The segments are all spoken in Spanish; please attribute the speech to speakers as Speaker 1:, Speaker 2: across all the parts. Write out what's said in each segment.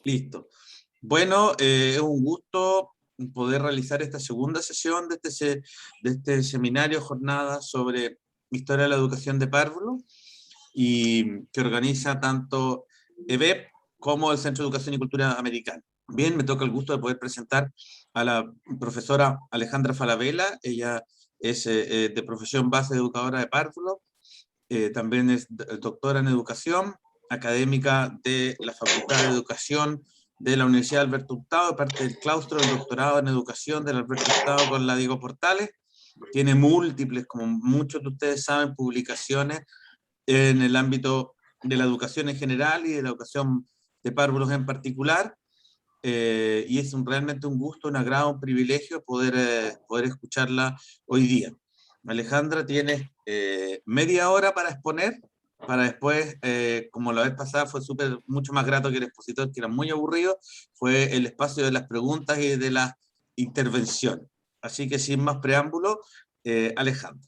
Speaker 1: Listo. Bueno, es un gusto poder realizar esta segunda sesión de este seminario, jornada sobre Historia de la Educación de Párvulo, y que organiza tanto EBEP como el Centro de Educación y Cultura Americana. Bien, me toca el gusto de poder presentar a la profesora Alejandra Falabella. Ella es de profesión base de educadora de párvulo, también es doctora en educación, académica de la Facultad de Educación de la Universidad Alberto Hurtado, parte del claustro del doctorado en educación del Alberto Hurtado con la Diego Portales. Tiene múltiples, como muchos de ustedes saben, publicaciones en el ámbito de la educación en general y de la educación de párvulos en particular. Y es realmente un gusto, un agrado, un privilegio poder escucharla hoy día. Alejandra tiene media hora para exponer, para después, como la vez pasada fue mucho más grato que el expositor, que era muy aburrido, fue el espacio de las preguntas y de las intervenciones. Así que sin más preámbulo, Alejandra.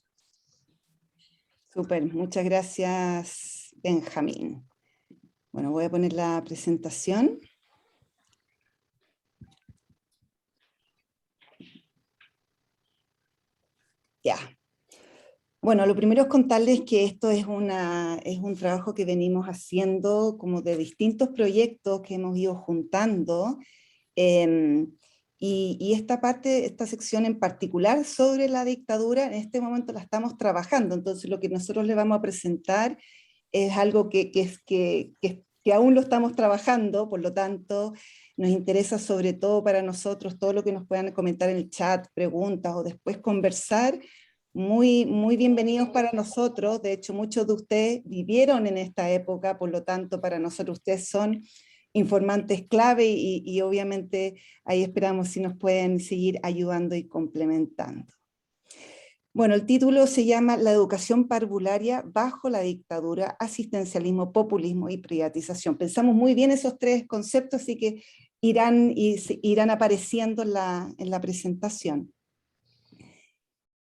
Speaker 2: Súper, muchas gracias, Benjamín. Bueno, voy a poner la presentación. Ya. Bueno, lo primero es contarles que esto es un trabajo que venimos haciendo como de distintos proyectos que hemos ido juntando, y esta sección en particular sobre la dictadura, en este momento la estamos trabajando. Entonces lo que nosotros le vamos a presentar es algo que aún lo estamos trabajando, por lo tanto nos interesa sobre todo para nosotros todo lo que nos puedan comentar en el chat, preguntas o después conversar. Muy, muy bienvenidos para nosotros. De hecho, muchos de ustedes vivieron en esta época, por lo tanto, para nosotros ustedes son informantes clave y obviamente ahí esperamos si nos pueden seguir ayudando y complementando. Bueno, el título se llama La educación parvularia bajo la dictadura, asistencialismo, populismo y privatización. Pensamos muy bien esos tres conceptos, así que irán apareciendo en la presentación.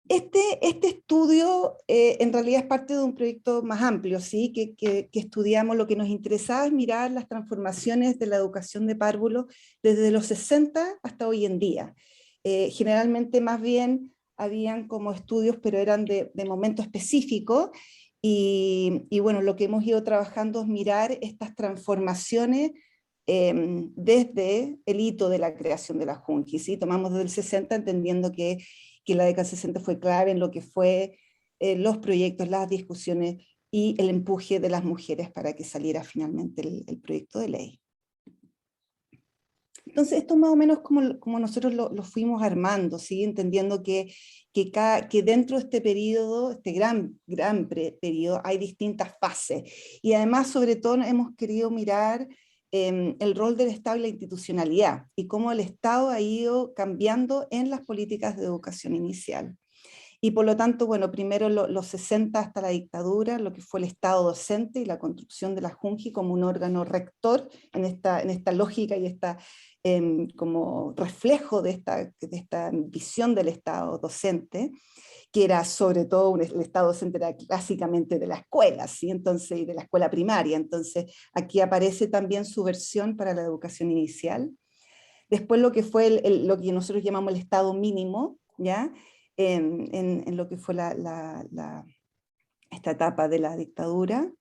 Speaker 2: Este estudio en realidad es parte de un proyecto más amplio, ¿sí? que estudiamos. Lo que nos interesaba es mirar las transformaciones de la educación de párvulos desde los 60 hasta hoy en día. Generalmente más bien habían como estudios, pero eran de momento específico, y bueno, lo que hemos ido trabajando es mirar estas transformaciones desde el hito de la creación de la Junji, ¿sí? Tomamos desde el 60 entendiendo que la década 60 fue clave en lo que fue los proyectos, las discusiones y el empuje de las mujeres para que saliera finalmente el proyecto de ley. Entonces esto más o menos como nosotros lo fuimos armando, ¿sí? Entendiendo que dentro de este periodo, este gran periodo, hay distintas fases. Y además, sobre todo, hemos querido mirar el rol del Estado y la institucionalidad, y cómo el Estado ha ido cambiando en las políticas de educación inicial. Y por lo tanto, bueno, primero los 60 hasta la dictadura, lo que fue el Estado docente y la construcción de la Junji como un órgano rector en esta lógica y como reflejo de esta visión del Estado docente, que era sobre todo el Estado docente era clásicamente de la escuela, ¿sí? Entonces, y de la escuela primaria. Entonces aquí aparece también su versión para la educación inicial. Después lo que fue lo que nosotros llamamos el Estado mínimo, ¿ya? En lo que fue esta etapa de la dictadura.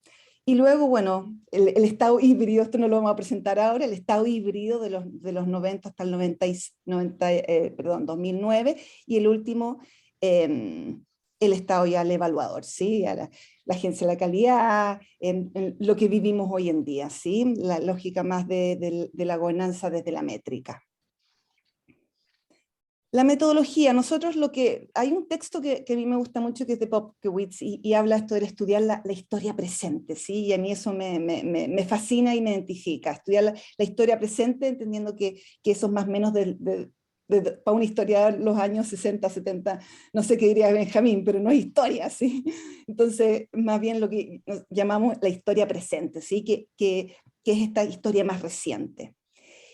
Speaker 2: Y luego, bueno, el Estado híbrido, esto no lo vamos a presentar ahora, el Estado híbrido de los 90 hasta el 2009, y el último, el Estado ya el evaluador, ¿sí? La agencia de la calidad, en lo que vivimos hoy en día, ¿sí? La lógica más de la gobernanza desde la métrica. La metodología, hay un texto que a mí me gusta mucho, que es de Popkewitz, y habla esto de estudiar la historia presente, ¿sí? Y a mí eso me fascina y me identifica, estudiar la historia presente, entendiendo que eso es más o menos para un historiador los años 60, 70, no sé qué diría Benjamín, pero no es historia, ¿sí? Entonces, más bien lo que llamamos la historia presente, ¿sí? Que es esta historia más reciente.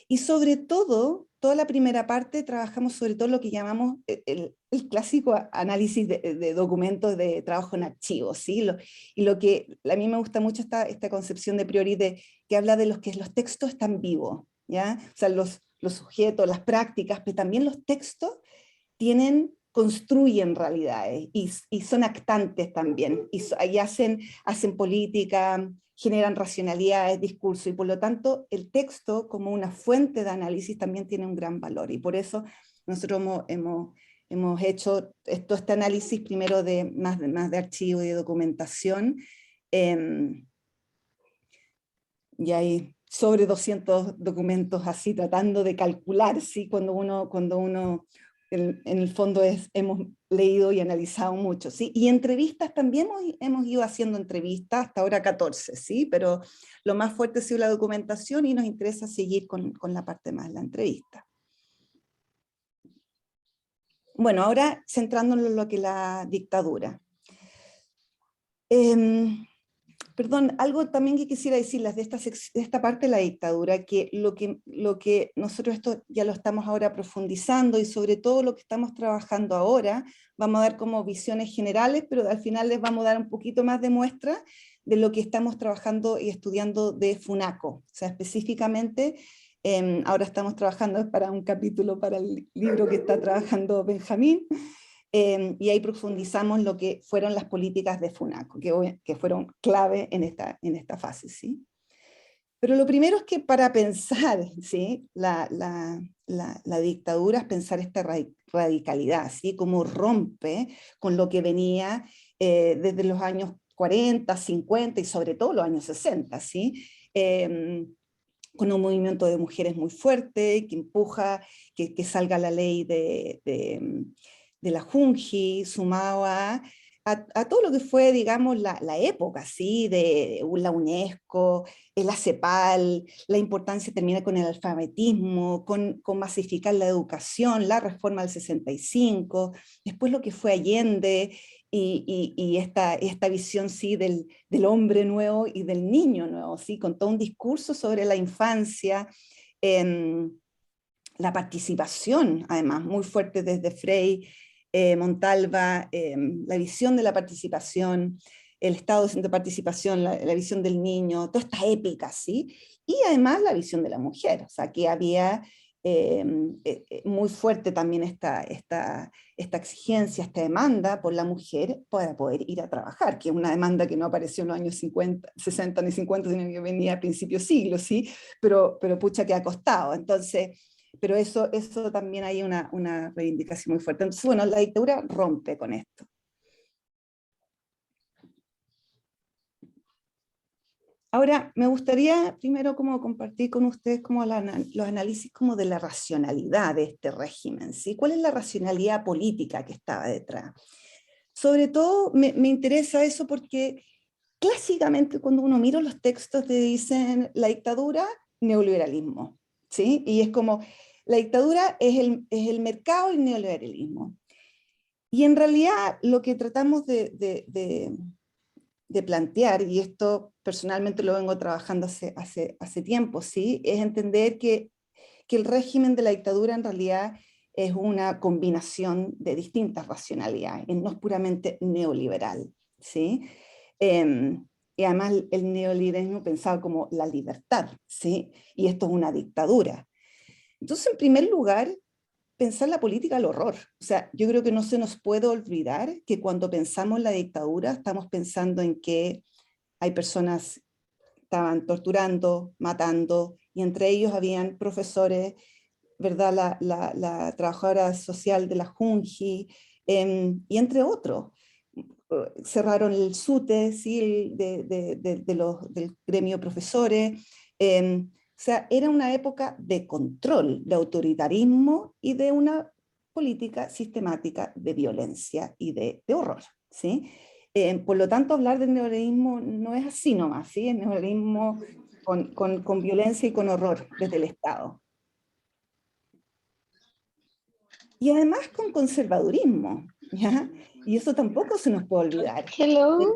Speaker 2: Y sobre todo, toda la primera parte trabajamos sobre todo lo que llamamos el clásico análisis de documentos de trabajo en archivos, ¿sí? Y lo que a mí me gusta mucho esta concepción de Priori que habla de que los textos están vivos, ¿ya? O sea, los sujetos, las prácticas, pero también los textos construyen realidades y son actantes también, y hacen política, generan racionalidades, discurso, y por lo tanto el texto como una fuente de análisis también tiene un gran valor, y por eso nosotros hemos hecho todo este análisis primero más de archivo y de documentación, y hay sobre 200 documentos así, tratando de calcular, ¿sí? Cuando uno en el fondo hemos leído y analizado mucho, ¿sí? Y entrevistas también hemos ido haciendo entrevistas, hasta ahora 14, ¿sí? Pero lo más fuerte ha sido la documentación y nos interesa seguir con la parte más de la entrevista. Bueno, ahora centrándonos en lo que es la dictadura. Perdón, algo también que quisiera decirles de esta parte de la dictadura, que lo que nosotros esto ya lo estamos ahora profundizando, y sobre todo lo que estamos trabajando ahora, vamos a dar como visiones generales, pero al final les vamos a dar un poquito más de muestra de lo que estamos trabajando y estudiando de FUNACO. O sea, específicamente, ahora estamos trabajando para un capítulo para el libro que está trabajando Benjamín, y ahí profundizamos lo que fueron las políticas de FUNACO, que fueron clave en esta fase, ¿sí? Pero lo primero es que para pensar, ¿sí? la dictadura es pensar esta radicalidad, ¿sí? Cómo rompe con lo que venía desde los años 40, 50 y sobre todo los años 60, ¿sí? Con un movimiento de mujeres muy fuerte, que empuja que salga la ley de la Junji, sumado a todo lo que fue, digamos, la época, ¿sí? De la UNESCO, la CEPAL, la importancia termina con el alfabetismo, con masificar la educación, la reforma del 65, después lo que fue Allende, y esta visión, sí, del hombre nuevo y del niño nuevo, ¿sí? Con todo un discurso sobre la infancia, la participación, además, muy fuerte desde Frei, Montalva, la visión de la participación, el Estado de participación, la visión del niño, toda esta épica, ¿sí? Y además la visión de la mujer, o sea, que había muy fuerte también esta exigencia, esta demanda por la mujer para poder ir a trabajar, que es una demanda que no apareció en los años 50, 60 ni 50, sino que venía a principios siglos, ¿sí? Pero pucha que ha costado. Entonces, pero eso también hay una reivindicación muy fuerte. Entonces, bueno, la dictadura rompe con esto. Ahora, me gustaría primero como compartir con ustedes como los análisis como de la racionalidad de este régimen, ¿sí? ¿Cuál es la racionalidad política que estaba detrás? Sobre todo me interesa eso porque clásicamente cuando uno mira los textos te dicen la dictadura, neoliberalismo, ¿sí? Y es como, la dictadura es el mercado y el neoliberalismo. Y en realidad lo que tratamos de plantear, y esto personalmente lo vengo trabajando hace tiempo, ¿sí? Es entender que el régimen de la dictadura en realidad es una combinación de distintas racionalidades, no es puramente neoliberal, ¿sí? Y además el neoliberalismo pensaba como la libertad, ¿sí? Y esto es una dictadura. Entonces, en primer lugar, pensar la política al horror. O sea, yo creo que no se nos puede olvidar que cuando pensamos en la dictadura estamos pensando en que hay personas que estaban torturando, matando, y entre ellos habían profesores, ¿verdad? La trabajadora social de la Junji, y entre otros. Cerraron el SUTE, ¿sí? Del gremio de profesores. O sea, era una época de control, de autoritarismo y de una política sistemática de violencia y de horror, ¿sí? Por lo tanto, hablar del neoliberalismo no es así nomás, ¿sí? El neoliberalismo con violencia y con horror desde el Estado. Y además con conservadurismo, ¿ya? Y eso tampoco se nos puede olvidar.
Speaker 3: Hello.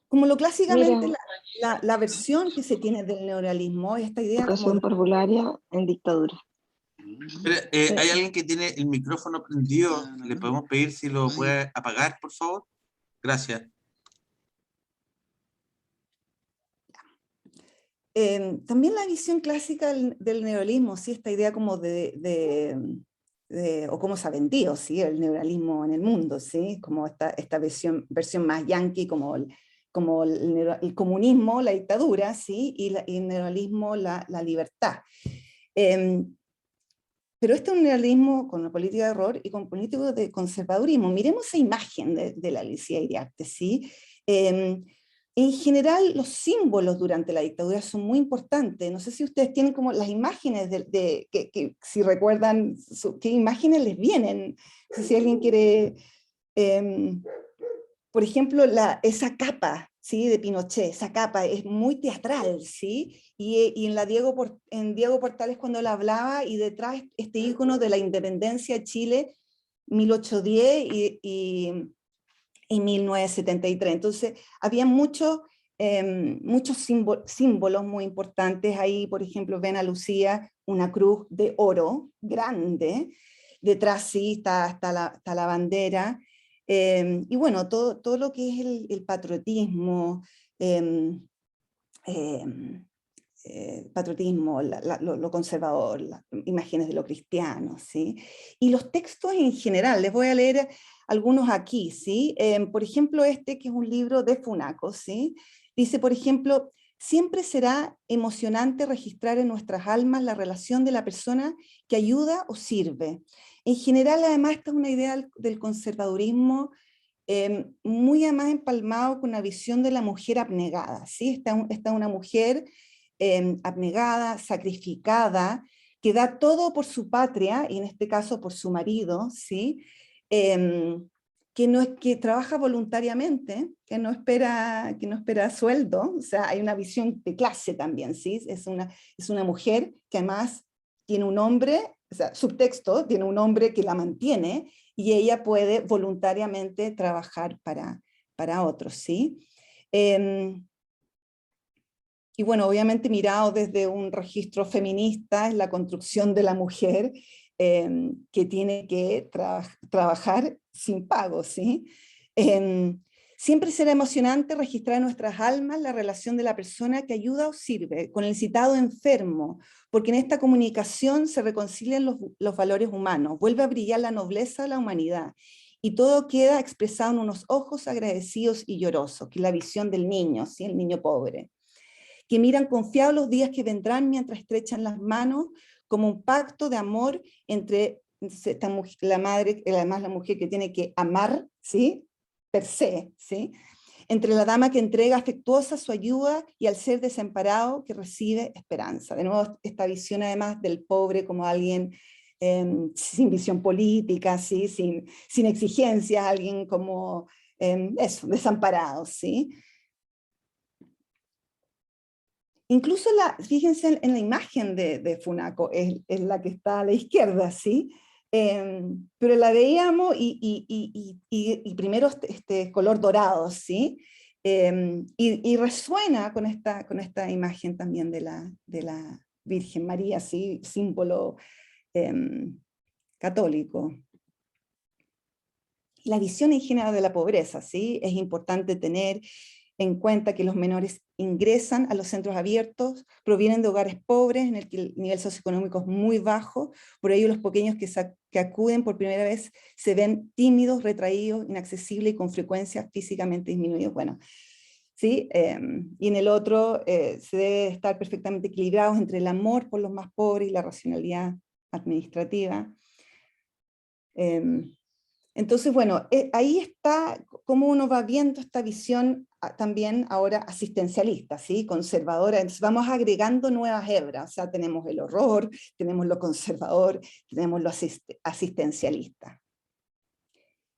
Speaker 2: Como lo clásicamente
Speaker 3: Mira,
Speaker 2: la versión que se tiene del neoliberalismo es esta idea como
Speaker 3: educación parvularia en dictadura.
Speaker 1: Espera, hay alguien que tiene el micrófono prendido. ¿Le podemos pedir si lo puede apagar, por favor? Gracias.
Speaker 2: También la visión clásica del neoliberalismo, ¿sí? Esta idea como o cómo se ha vendido, ¿sí? El neoliberalismo en el mundo, ¿sí? Como esta versión más yanqui, como el comunismo, la dictadura, ¿sí? Y el neoliberalismo, la libertad. Pero este es un neoliberalismo con una política de error y con políticos de conservadurismo. Miremos esa imagen de la Alicia Iriarte, ¿sí? En general, los símbolos durante la dictadura son muy importantes. No sé si ustedes tienen como las imágenes, que si recuerdan qué imágenes les vienen. No sé si alguien quiere, por ejemplo, esa capa, ¿sí? De Pinochet, esa capa es muy teatral, ¿sí? Y en Diego Portales cuando él hablaba, y detrás este ícono de la independencia de Chile, 1810 y 1973. Entonces, había muchos símbolos muy importantes. Ahí, por ejemplo, ven a Lucía una cruz de oro grande. Detrás sí está la bandera. Y bueno, todo lo que es el patriotismo, patriotismo, lo conservador, las imágenes de lo cristiano, ¿sí? Y los textos en general, les voy a leer algunos aquí, ¿sí? Por ejemplo, este que es un libro de Funaco, ¿sí? Dice, por ejemplo, siempre será emocionante registrar en nuestras almas la relación de la persona que ayuda o sirve. En general, además, esta es una idea del conservadurismo muy además empalmado con una visión de la mujer abnegada, ¿sí? Está una mujer abnegada, sacrificada, que da todo por su patria, y en este caso por su marido, ¿sí? Que trabaja voluntariamente, que no espera sueldo. O sea, hay una visión de clase también, ¿sí? Es una mujer que además tiene un hombre, o sea, subtexto, tiene un hombre que la mantiene, y ella puede voluntariamente trabajar para otros, ¿sí? Y bueno, obviamente mirado desde un registro feminista, es la construcción de la mujer que tiene que trabajar sin pago, ¿sí? Siempre será emocionante registrar en nuestras almas la relación de la persona que ayuda o sirve con el citado enfermo, porque en esta comunicación se reconcilian los valores humanos, vuelve a brillar la nobleza de la humanidad, y todo queda expresado en unos ojos agradecidos y llorosos, que es la visión del niño, ¿sí? El niño pobre, que miran confiados los días que vendrán mientras estrechan las manos como un pacto de amor entre la madre, además la mujer que tiene que amar, ¿sí? Per se, ¿sí? Entre la dama que entrega afectuosa su ayuda y al ser desamparado que recibe esperanza. De nuevo, esta visión además del pobre como alguien sin visión política, ¿sí? sin exigencias, alguien como eso, desamparado, ¿sí? Incluso fíjense en la imagen de Funaco, es la que está a la izquierda, ¿sí? Pero la veíamos y primero este color dorado, ¿sí? Y resuena con esta imagen también de la Virgen María, ¿sí? Símbolo católico. La visión en general de la pobreza, ¿sí? Es importante tener en cuenta que los menores ingresan a los centros abiertos, provienen de hogares pobres en el que el nivel socioeconómico es muy bajo, por ello los pequeños que acuden por primera vez se ven tímidos, retraídos, inaccesibles y con frecuencia físicamente disminuidos. Bueno, ¿sí? Y en el otro se debe estar perfectamente equilibrados entre el amor por los más pobres y la racionalidad administrativa. Entonces, bueno, ahí está cómo uno va viendo esta visión también ahora asistencialista, ¿sí? Conservadora. Entonces vamos agregando nuevas hebras, o sea, tenemos el horror, tenemos lo conservador, tenemos lo asistencialista.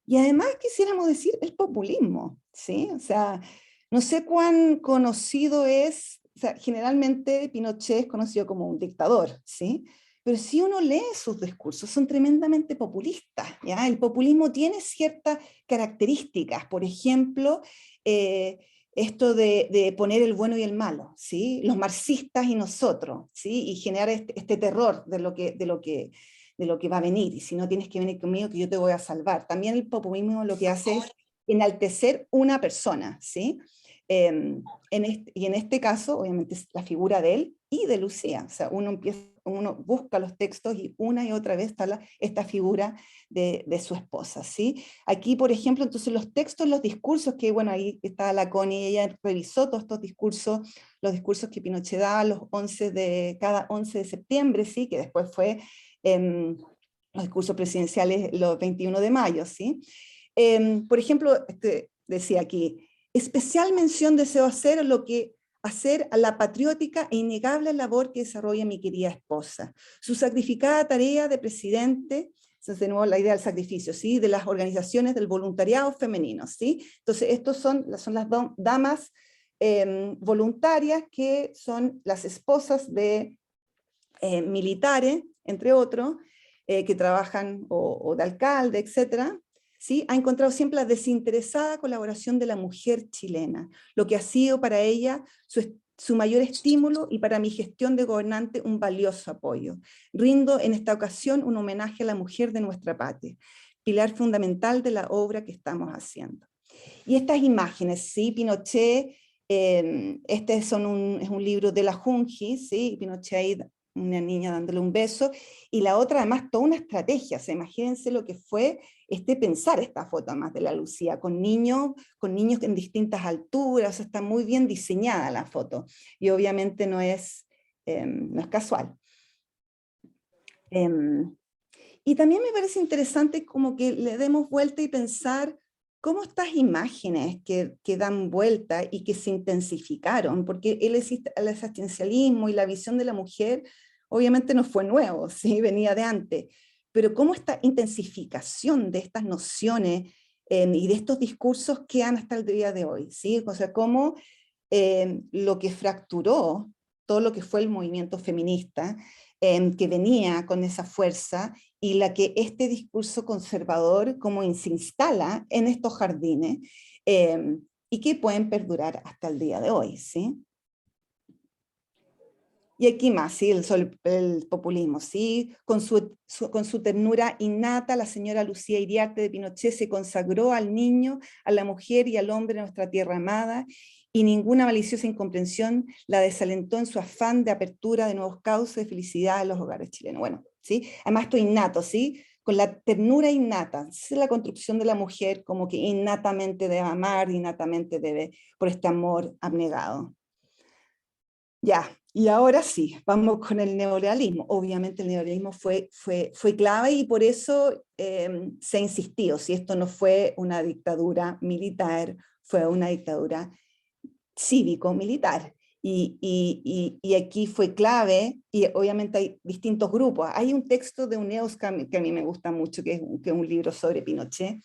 Speaker 2: Y además quisiéramos decir el populismo, ¿sí? O sea, no sé cuán conocido es, o sea, generalmente Pinochet es conocido como un dictador, ¿sí? Pero si uno lee sus discursos, son tremendamente populistas, ¿ya? El populismo tiene ciertas características, por ejemplo, esto de poner el bueno y el malo, ¿sí? Los marxistas y nosotros, ¿sí? Y generar este terror de lo que va a venir, y si no tienes que venir conmigo que yo te voy a salvar. También el populismo lo que hace es enaltecer una persona, ¿sí? Y en este caso, obviamente, es la figura de él y de Lucía. O sea, uno busca los textos y una y otra vez está esta figura de su esposa, ¿sí? Aquí, por ejemplo, entonces los textos, los discursos, que bueno, ahí está la Connie, ella revisó todos estos discursos, los discursos que Pinochet daba cada 11 de septiembre, ¿sí? Que después fue los discursos presidenciales los 21 de mayo, ¿sí? Por ejemplo, decía aquí, especial mención deseo hacer a la patriótica e innegable labor que desarrolla mi querida esposa. Su sacrificada tarea de presidente, entonces de nuevo la idea del sacrificio, ¿sí? De las organizaciones del voluntariado femenino, ¿sí? Entonces estos son las damas voluntarias que son las esposas de militares, entre otros, que trabajan o de alcalde, etcétera, ¿sí? Ha encontrado siempre la desinteresada colaboración de la mujer chilena, lo que ha sido para ella su mayor estímulo y para mi gestión de gobernante un valioso apoyo. Rindo en esta ocasión un homenaje a la mujer de nuestra patria, pilar fundamental de la obra que estamos haciendo. Y estas imágenes, ¿sí? Pinochet, es un libro de la Junji, ¿sí? Pinochet ahí, una niña dándole un beso, y la otra además toda una estrategia, o sea, imagínense lo que fue pensar esta foto más de la Lucía, con niños en distintas alturas, o sea, está muy bien diseñada la foto, y obviamente no es casual. Y también me parece interesante como que le demos vuelta y pensar cómo estas imágenes que dan vuelta y que se intensificaron, porque el existencialismo y la visión de la mujer obviamente no fue nuevo, ¿sí? Venía de antes, pero cómo esta intensificación de estas nociones y de estos discursos quedan hasta el día de hoy, ¿sí? O sea, cómo lo que fracturó todo lo que fue el movimiento feminista, que venía con esa fuerza, y la que este discurso conservador como se instala en estos jardines, y que pueden perdurar hasta el día de hoy, ¿sí? Y aquí más, ¿sí? El populismo, ¿sí? Con su ternura innata, la señora Lucía Iriarte de Pinochet se consagró al niño, a la mujer y al hombre de nuestra tierra amada, y ninguna maliciosa incomprensión la desalentó en su afán de apertura de nuevos cauces de felicidad en los hogares chilenos. Bueno, ¿sí? Además esto innato, ¿sí? Con la ternura innata, es la construcción de la mujer como que innatamente debe amar, innatamente debe, por este amor abnegado. Ya, y ahora sí, vamos con el neoliberalismo. Obviamente el neoliberalismo fue clave y por eso se ha insistido, si esto no fue una dictadura militar, fue una dictadura cívico-militar. Y aquí fue clave, y obviamente hay distintos grupos. Hay un texto de Uneus que a mí me gusta mucho, que es un libro sobre Pinochet,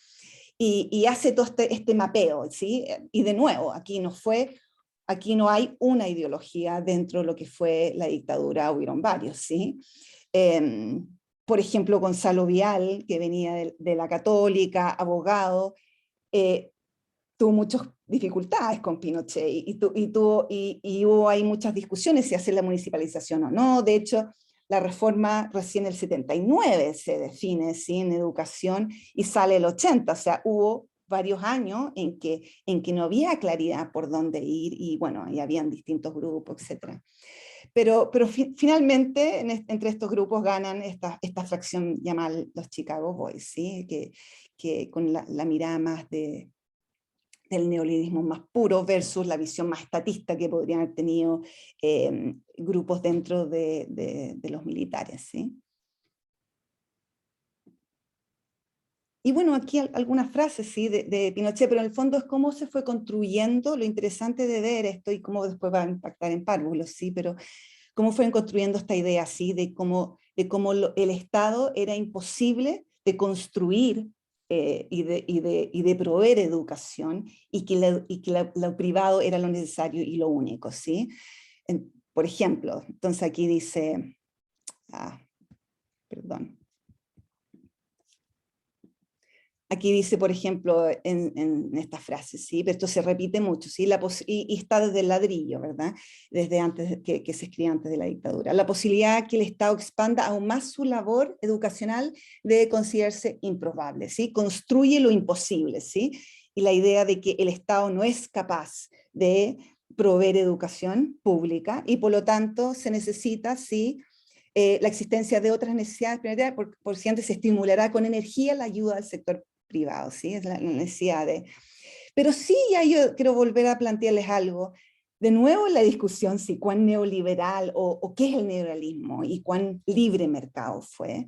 Speaker 2: y hace todo este mapeo, ¿sí? Y de nuevo, aquí no hay una ideología dentro de lo que fue la dictadura, hubieron varios, ¿sí? Por ejemplo, Gonzalo Vial, que venía de la Católica, abogado, tuvo muchas dificultades con Pinochet y hubo ahí muchas discusiones si hacer la municipalización o no. De hecho, la reforma recién el 79 se define, ¿sí? En educación, y sale el 80, o sea, hubo varios años en que no había claridad por dónde ir, y bueno, y habían distintos grupos, etc. Pero finalmente, entre estos grupos ganan esta fracción llamada los Chicago Boys, ¿sí? Que con la mirada más del neoliberalismo más puro versus la visión más estatista que podrían haber tenido grupos dentro de los militares, ¿sí? Y bueno, aquí algunas frases, ¿sí? de Pinochet, pero en el fondo es cómo se fue construyendo, lo interesante de ver esto y cómo después va a impactar en párvulos, ¿sí? Pero cómo fueron construyendo esta idea, ¿sí? De cómo el Estado era imposible de construir y de proveer educación, y que lo privado era lo necesario y lo único, ¿sí? Por ejemplo, entonces aquí dice, perdón. Aquí dice, por ejemplo, en esta frase, ¿sí? Pero esto se repite mucho, ¿sí? Y está desde el ladrillo, ¿verdad? Desde antes, que se escribía antes de la dictadura. La posibilidad que el Estado expanda aún más su labor educacional debe considerarse improbable, ¿sí? Construye lo imposible, ¿sí? y la idea de que el Estado no es capaz de proveer educación pública y por lo tanto se necesita, sí, la existencia de otras necesidades prioritarias, por si antes se estimulará con energía la ayuda al sector privado, ¿sí? Es la necesidad de... Pero sí, ya yo quiero volver a plantearles algo. De nuevo en la discusión, si cuán neoliberal o qué es el neoliberalismo y cuán libre mercado fue.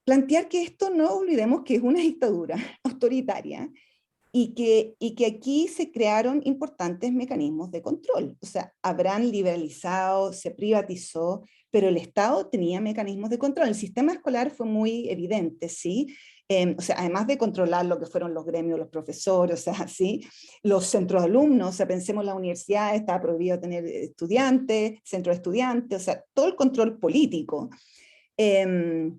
Speaker 2: Plantear que esto, no olvidemos que es una dictadura autoritaria y que aquí se crearon importantes mecanismos de control. O sea, habrán liberalizado, se privatizó, pero el Estado tenía mecanismos de control. El sistema escolar fue muy evidente, ¿sí? O sea, además de controlar lo que fueron los gremios, los profesores, o sea, ¿sí? Los centros de alumnos, o sea, pensemos en la universidad, estaba prohibido tener estudiantes, centro de estudiantes, o sea, todo el control político. Pero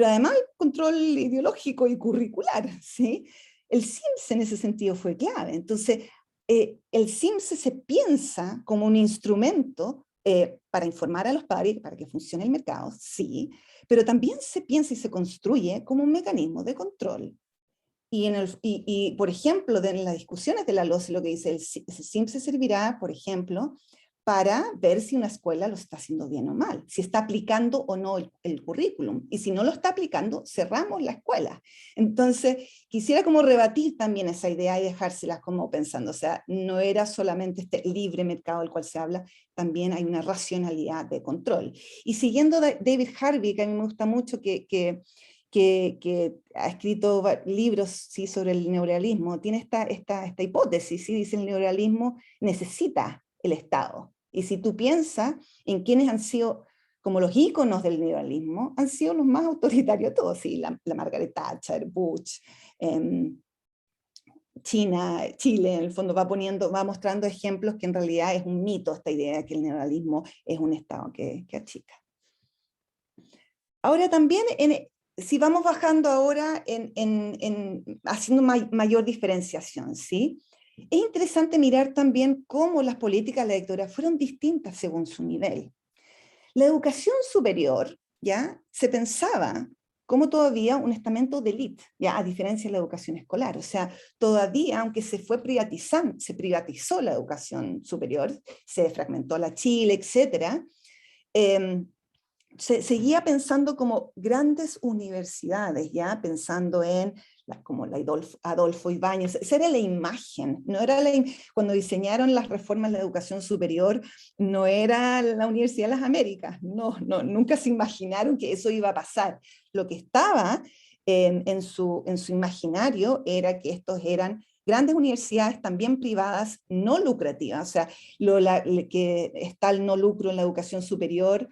Speaker 2: además el control ideológico y curricular, ¿sí? El CIMSE en ese sentido fue clave. Entonces, el CIMSE se piensa como un instrumento para informar a los padres, para que funcione el mercado, sí, pero también se piensa y se construye como un mecanismo de control. Y por ejemplo, en las discusiones de la LOCE, lo que dice el CIMSE servirá, por ejemplo, para ver si una escuela lo está haciendo bien o mal, si está aplicando o no el currículum, y si no lo está aplicando, cerramos la escuela. Entonces, quisiera como rebatir también esa idea y dejárselas como pensando, o sea, no era solamente este libre mercado del cual se habla, también hay una racionalidad de control. Y siguiendo David Harvey, que a mí me gusta mucho, que ha escrito libros, ¿sí?, sobre el neoliberalismo, tiene esta hipótesis, ¿sí? Dice el neoliberalismo necesita el Estado. Y si tú piensas en quienes han sido como los íconos del neoliberalismo, han sido los más autoritarios todos, ¿sí? La Margaret Thatcher, Bush, Chile, en el fondo va mostrando ejemplos que en realidad es un mito esta idea de que el neoliberalismo es un Estado que achica. Ahora también, si vamos bajando ahora, haciendo mayor diferenciación, ¿sí? Es interesante mirar también cómo las políticas de la dictadura fueron distintas según su nivel. La educación superior, ¿ya?, se pensaba como todavía un estamento de élite, ya, a diferencia de la educación escolar. O sea, todavía, aunque se privatizó la educación superior, se fragmentó la Chile, etc., se seguía pensando como grandes universidades, ya, pensando en como la Adolfo Ibáñez. Esa era la imagen, no era cuando diseñaron las reformas de la educación superior, no era la Universidad de las Américas, no, nunca se imaginaron que eso iba a pasar. Lo que estaba en su imaginario era que estos eran grandes universidades también privadas, no lucrativas, o sea, que está el no lucro en la educación superior,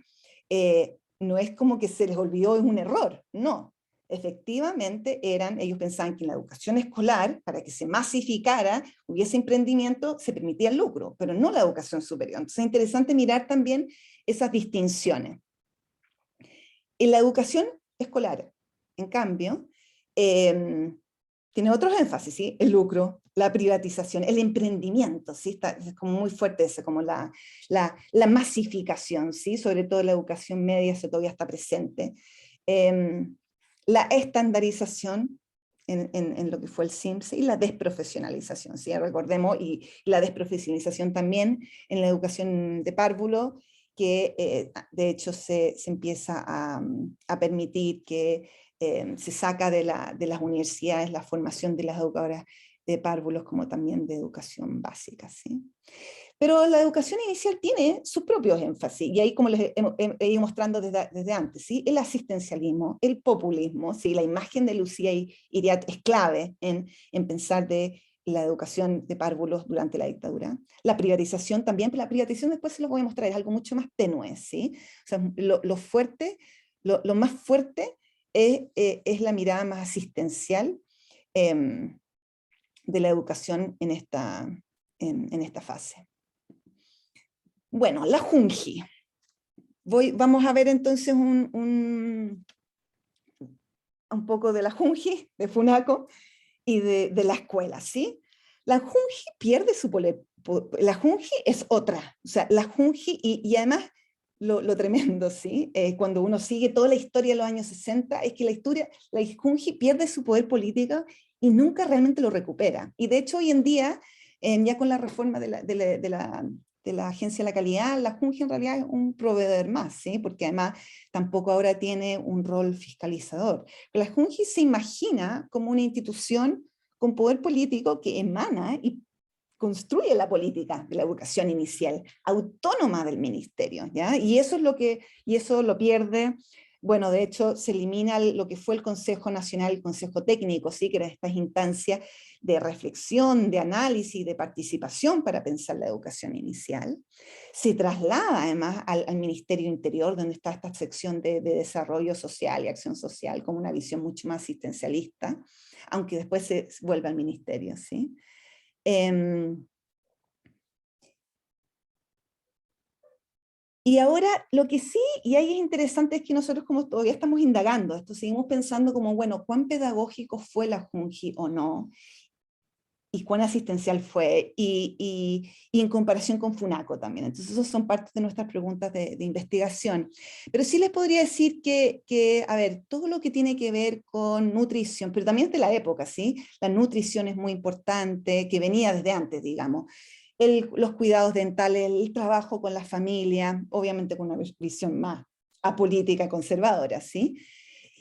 Speaker 2: no es como que se les olvidó, es un error, no. Efectivamente ellos pensaban que en la educación escolar, para que se masificara, hubiese emprendimiento, se permitía el lucro, pero no la educación superior. Entonces es interesante mirar también esas distinciones. En la educación escolar, en cambio, tiene otros énfasis, ¿sí? El lucro, la privatización, el emprendimiento, ¿sí? Es como muy fuerte ese, como la masificación, ¿sí? Sobre todo la educación media, eso todavía está presente. La estandarización en lo que fue el CIMSE y la desprofesionalización, ¿sí? Recordemos, y la desprofesionalización también en la educación de párvulo, que de hecho se empieza a permitir que se saca de las universidades la formación de las educadoras de párvulos como también de educación básica, ¿sí? Pero la educación inicial tiene sus propios énfasis, y ahí, como les he ido mostrando desde antes, ¿sí? El asistencialismo, el populismo, ¿sí? La imagen de Lucía Iriart es clave en pensar de la educación de párvulos durante la dictadura. La privatización también, pero la privatización después se los voy a mostrar, es algo mucho más tenue, ¿sí? O sea, lo más fuerte es la mirada más asistencial de la educación en esta fase. Bueno, la Junji. Vamos a ver entonces un poco de la Junji, de Funaco, y de la escuela, ¿sí? La Junji pierde su la Junji es otra, o sea, la Junji, y además lo tremendo, ¿sí? Cuando uno sigue toda la historia de los años 60, es que la Junji pierde su poder político y nunca realmente lo recupera. Y de hecho hoy en día, ya con la reforma de la Agencia de la Calidad, la Junji en realidad es un proveedor más, ¿sí? Porque además tampoco ahora tiene un rol fiscalizador. Pero la Junji se imagina como una institución con poder político que emana y construye la política de la educación inicial, autónoma del ministerio, ¿ya? Y eso lo pierde. Bueno, de hecho, se elimina lo que fue el Consejo Nacional, el Consejo Técnico, ¿sí? Que eran estas instancias de reflexión, de análisis, de participación para pensar la educación inicial. Se traslada además al Ministerio Interior, donde está esta sección de desarrollo social y acción social, como una visión mucho más asistencialista, aunque después se vuelve al ministerio, ¿sí? Y ahora lo que sí, y ahí es interesante, es que nosotros como todavía estamos indagando esto, seguimos pensando como, bueno, ¿cuán pedagógico fue la Junji o no? ¿Y cuán asistencial fue? Y en comparación con FUNACO también. Entonces, esos son partes de nuestras preguntas de investigación. Pero sí les podría decir a ver, todo lo que tiene que ver con nutrición, pero también de la época, ¿sí? La nutrición es muy importante, que venía desde antes, digamos. Los cuidados dentales, el trabajo con la familia, obviamente con una visión más apolítica, conservadora, ¿sí?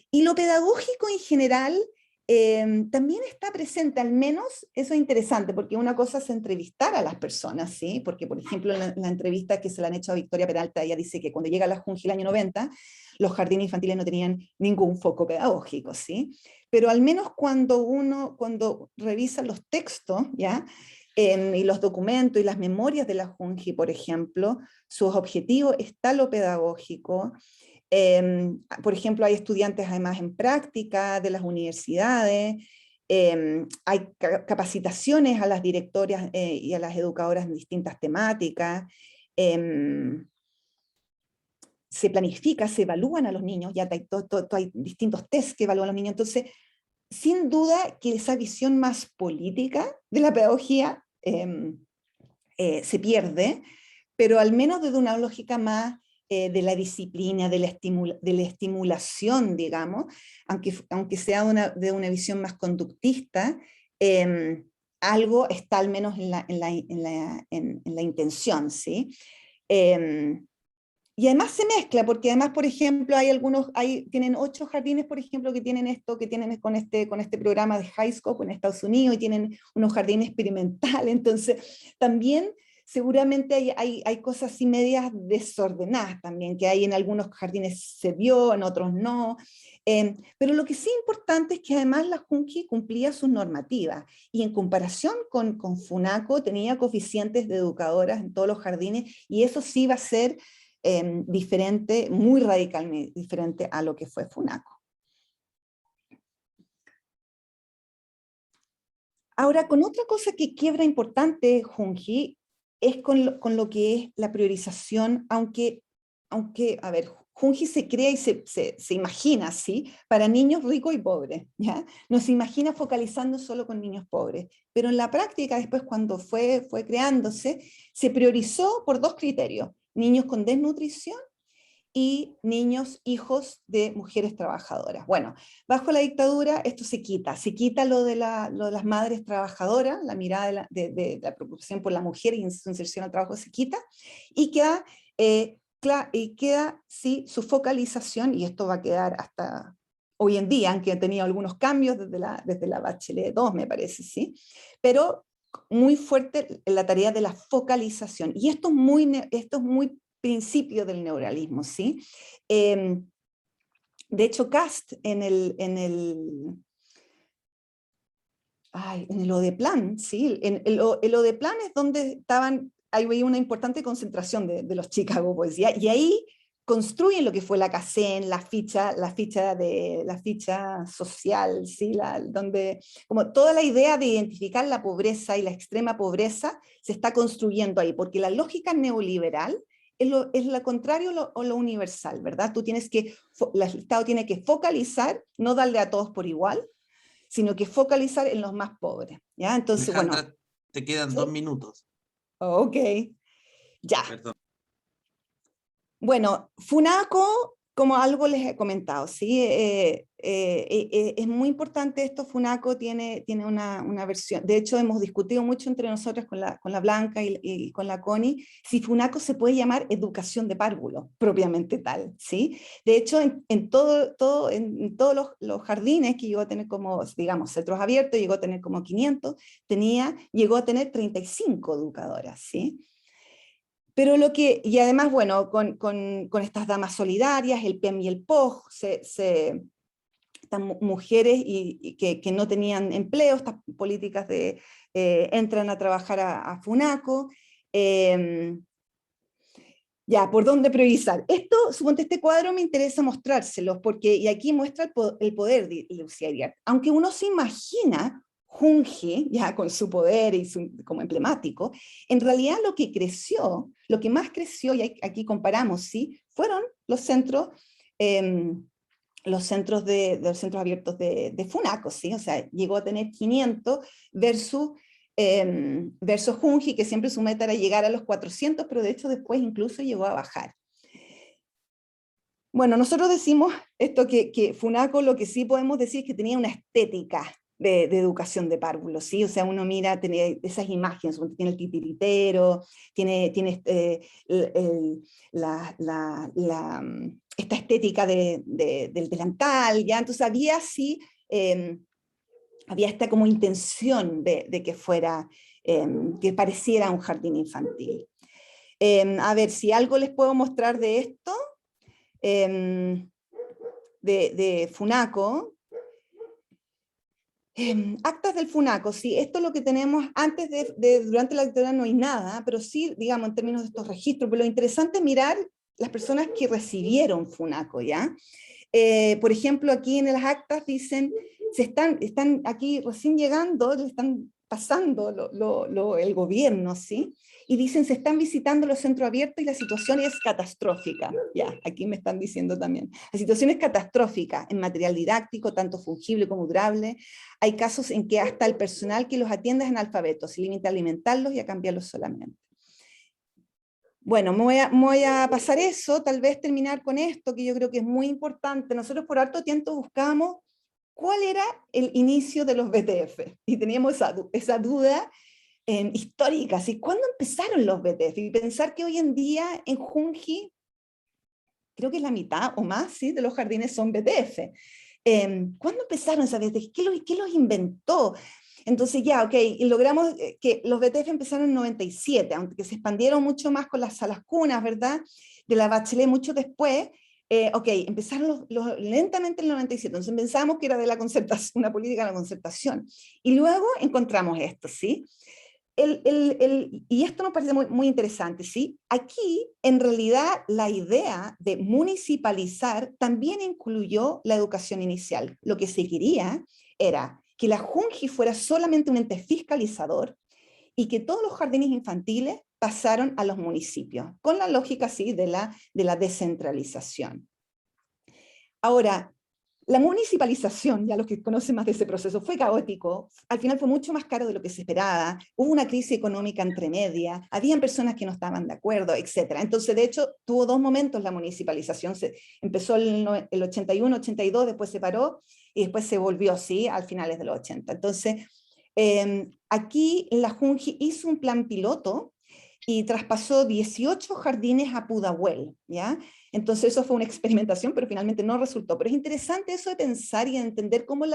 Speaker 2: Y lo pedagógico en general también está presente, al menos eso es interesante, porque una cosa es entrevistar a las personas, ¿sí? Porque, por ejemplo, en la entrevista que se le han hecho a Victoria Peralta, ella dice que cuando llega a la Junji el año 90, los jardines infantiles no tenían ningún foco pedagógico, ¿sí? Pero al menos cuando revisa los textos, ¿ya? Y los documentos y las memorias de la Junji, por ejemplo, sus objetivos está lo pedagógico. Por ejemplo, hay estudiantes además en práctica de las universidades, hay capacitaciones a las directoras y a las educadoras en distintas temáticas, se planifica, se evalúan a los niños, ya hay distintos tests que evalúan a los niños, entonces, sin duda que esa visión más política de la pedagogía se pierde, pero al menos desde una lógica más de la disciplina, de la estimulación, digamos, aunque sea de una visión más conductista, algo está al menos en la intención, ¿sí? Y además se mezcla, porque además, por ejemplo, tienen 8 jardines, por ejemplo, que tienen esto, que tienen con este programa de High Scope en Estados Unidos, y tienen unos jardines experimentales, entonces también seguramente hay cosas así medias desordenadas también, que hay en algunos jardines se vio, en otros no, pero lo que sí es importante es que además la Junji cumplía sus normativas, y en comparación con FUNACO tenía coeficientes de educadoras en todos los jardines, y eso sí va a ser diferente, muy radicalmente diferente a lo que fue FUNACO. Ahora, con otra cosa que quiebra importante Junji, es con lo que es la priorización, aunque a ver, Junji se crea y se imagina, ¿sí? Para niños ricos y pobres, ¿ya? No se imagina focalizando solo con niños pobres, pero en la práctica, después cuando fue creándose, se priorizó por 2 criterios: niños con desnutrición y niños hijos de mujeres trabajadoras. Bueno, bajo la dictadura esto se quita lo de las madres trabajadoras, la mirada de la preocupación por la mujer y su inserción al trabajo se quita, y queda sí, su focalización, y esto va a quedar hasta hoy en día, aunque ha tenido algunos cambios desde la Bachelet 2, me parece, ¿sí? Pero muy fuerte la tarea de la focalización, y esto es muy principio del neuralismo, ¿sí? De hecho, Cast en el ODEPLAN, ¿sí? El ODEPLAN es donde hay una importante concentración de los Chicago Boys, ¿ya? Y ahí construyen lo que fue la CACEN, la ficha social, ¿sí? Donde como toda la idea de identificar la pobreza y la extrema pobreza se está construyendo ahí, porque la lógica neoliberal es lo contrario o lo universal, ¿verdad? El Estado tiene que focalizar, no darle a todos por igual, sino que focalizar en los más pobres, ¿ya? Entonces,
Speaker 1: Alejandra,
Speaker 2: bueno.
Speaker 1: te quedan
Speaker 2: ¿Sí?
Speaker 1: 2 minutos.
Speaker 2: Ok, ya.
Speaker 1: Perdón.
Speaker 2: Bueno, FUNACO como algo les he comentado, ¿sí? Es muy importante esto. FUNACO tiene una versión, de hecho hemos discutido mucho entre nosotras con la Blanca y con la Connie, si FUNACO se puede llamar educación de párvulo, propiamente tal, ¿sí? De hecho, en todos los jardines que llegó a tener como, digamos, centros abiertos, llegó a tener como 500, llegó a tener 35 educadoras, ¿sí? Pero y además, bueno, con estas damas solidarias, el PEM y el POG, estas mujeres que no tenían empleo, estas políticas entran a trabajar a FUNACO. Ya, ¿por dónde priorizar? Suponte este cuadro me interesa mostrárselos, y aquí muestra el poder de Lucía Iriart. Aunque uno se imagina Junge, ya con su poder y como emblemático, en realidad lo que más creció, y aquí comparamos, ¿sí? Fueron los centros, los centros abiertos de FUNACO, ¿sí? O sea, llegó a tener 500 versus Junge, que siempre su meta era llegar a los 400, pero de hecho después incluso llegó a bajar. Bueno, nosotros decimos esto que FUNACO, lo que sí podemos decir es que tenía una estética de educación de párvulos, ¿sí? O sea, uno mira, tiene esas imágenes, tiene el titiritero, tiene esta estética del delantal, ¿ya? Entonces había así, había esta como intención de que fuera, que pareciera un jardín infantil. A ver, si algo les puedo mostrar de esto, de FUNACO, actas del FUNACO, sí, esto es lo que tenemos antes durante la dictadura no hay nada, pero sí, digamos, en términos de estos registros, pero lo interesante es mirar las personas que recibieron FUNACO, ¿ya? Por ejemplo, aquí en las actas dicen, están aquí recién llegando, le están pasando el gobierno, ¿sí? Y dicen, se están visitando los centros abiertos y la situación es catastrófica. Ya, aquí me están diciendo también. La situación es catastrófica en material didáctico, tanto fungible como durable. Hay casos en que hasta el personal que los atiende es analfabeto, se limita a alimentarlos y a cambiarlos solamente. Bueno, me voy a pasar eso, tal vez terminar con esto, que yo creo que es muy importante. Nosotros por harto tiempo buscábamos cuál era el inicio de los BTF, y teníamos esa duda histórica, ¿sí? ¿Cuándo empezaron los BTF? Y pensar que hoy en día en Junji, creo que es la mitad o más, ¿sí? De los jardines son BTF. ¿Cuándo empezaron esas BTF? ¿Qué los inventó? Entonces ya, ok, y logramos que los BTF empezaron en 97, aunque se expandieron mucho más con las salas cunas, ¿verdad? De la Bachelet mucho después. Ok, empezaron lentamente en el 97, entonces pensamos que era de la concertación, una política de la concertación. Y luego encontramos esto, ¿sí? Y esto nos parece muy, muy interesante, ¿sí? Aquí, en realidad, la idea de municipalizar también incluyó la educación inicial. Lo que se quería era que la Junji fuera solamente un ente fiscalizador y que todos los jardines infantiles pasaron a los municipios, con la lógica, sí, de la descentralización. Ahora, la municipalización, ya los que conocen más de ese proceso, fue caótico, al final fue mucho más caro de lo que se esperaba, hubo una crisis económica entre media, habían personas que no estaban de acuerdo, etc. Entonces, de hecho, tuvo dos momentos la municipalización, empezó el 81, 82, después se paró, y después se volvió, sí, al finales de los 80. Entonces, aquí la Junji hizo un plan piloto y traspasó 18 jardines a Pudahuel, ¿ya? Entonces eso fue una experimentación, pero finalmente no resultó. Pero es interesante eso de pensar y de entender cómo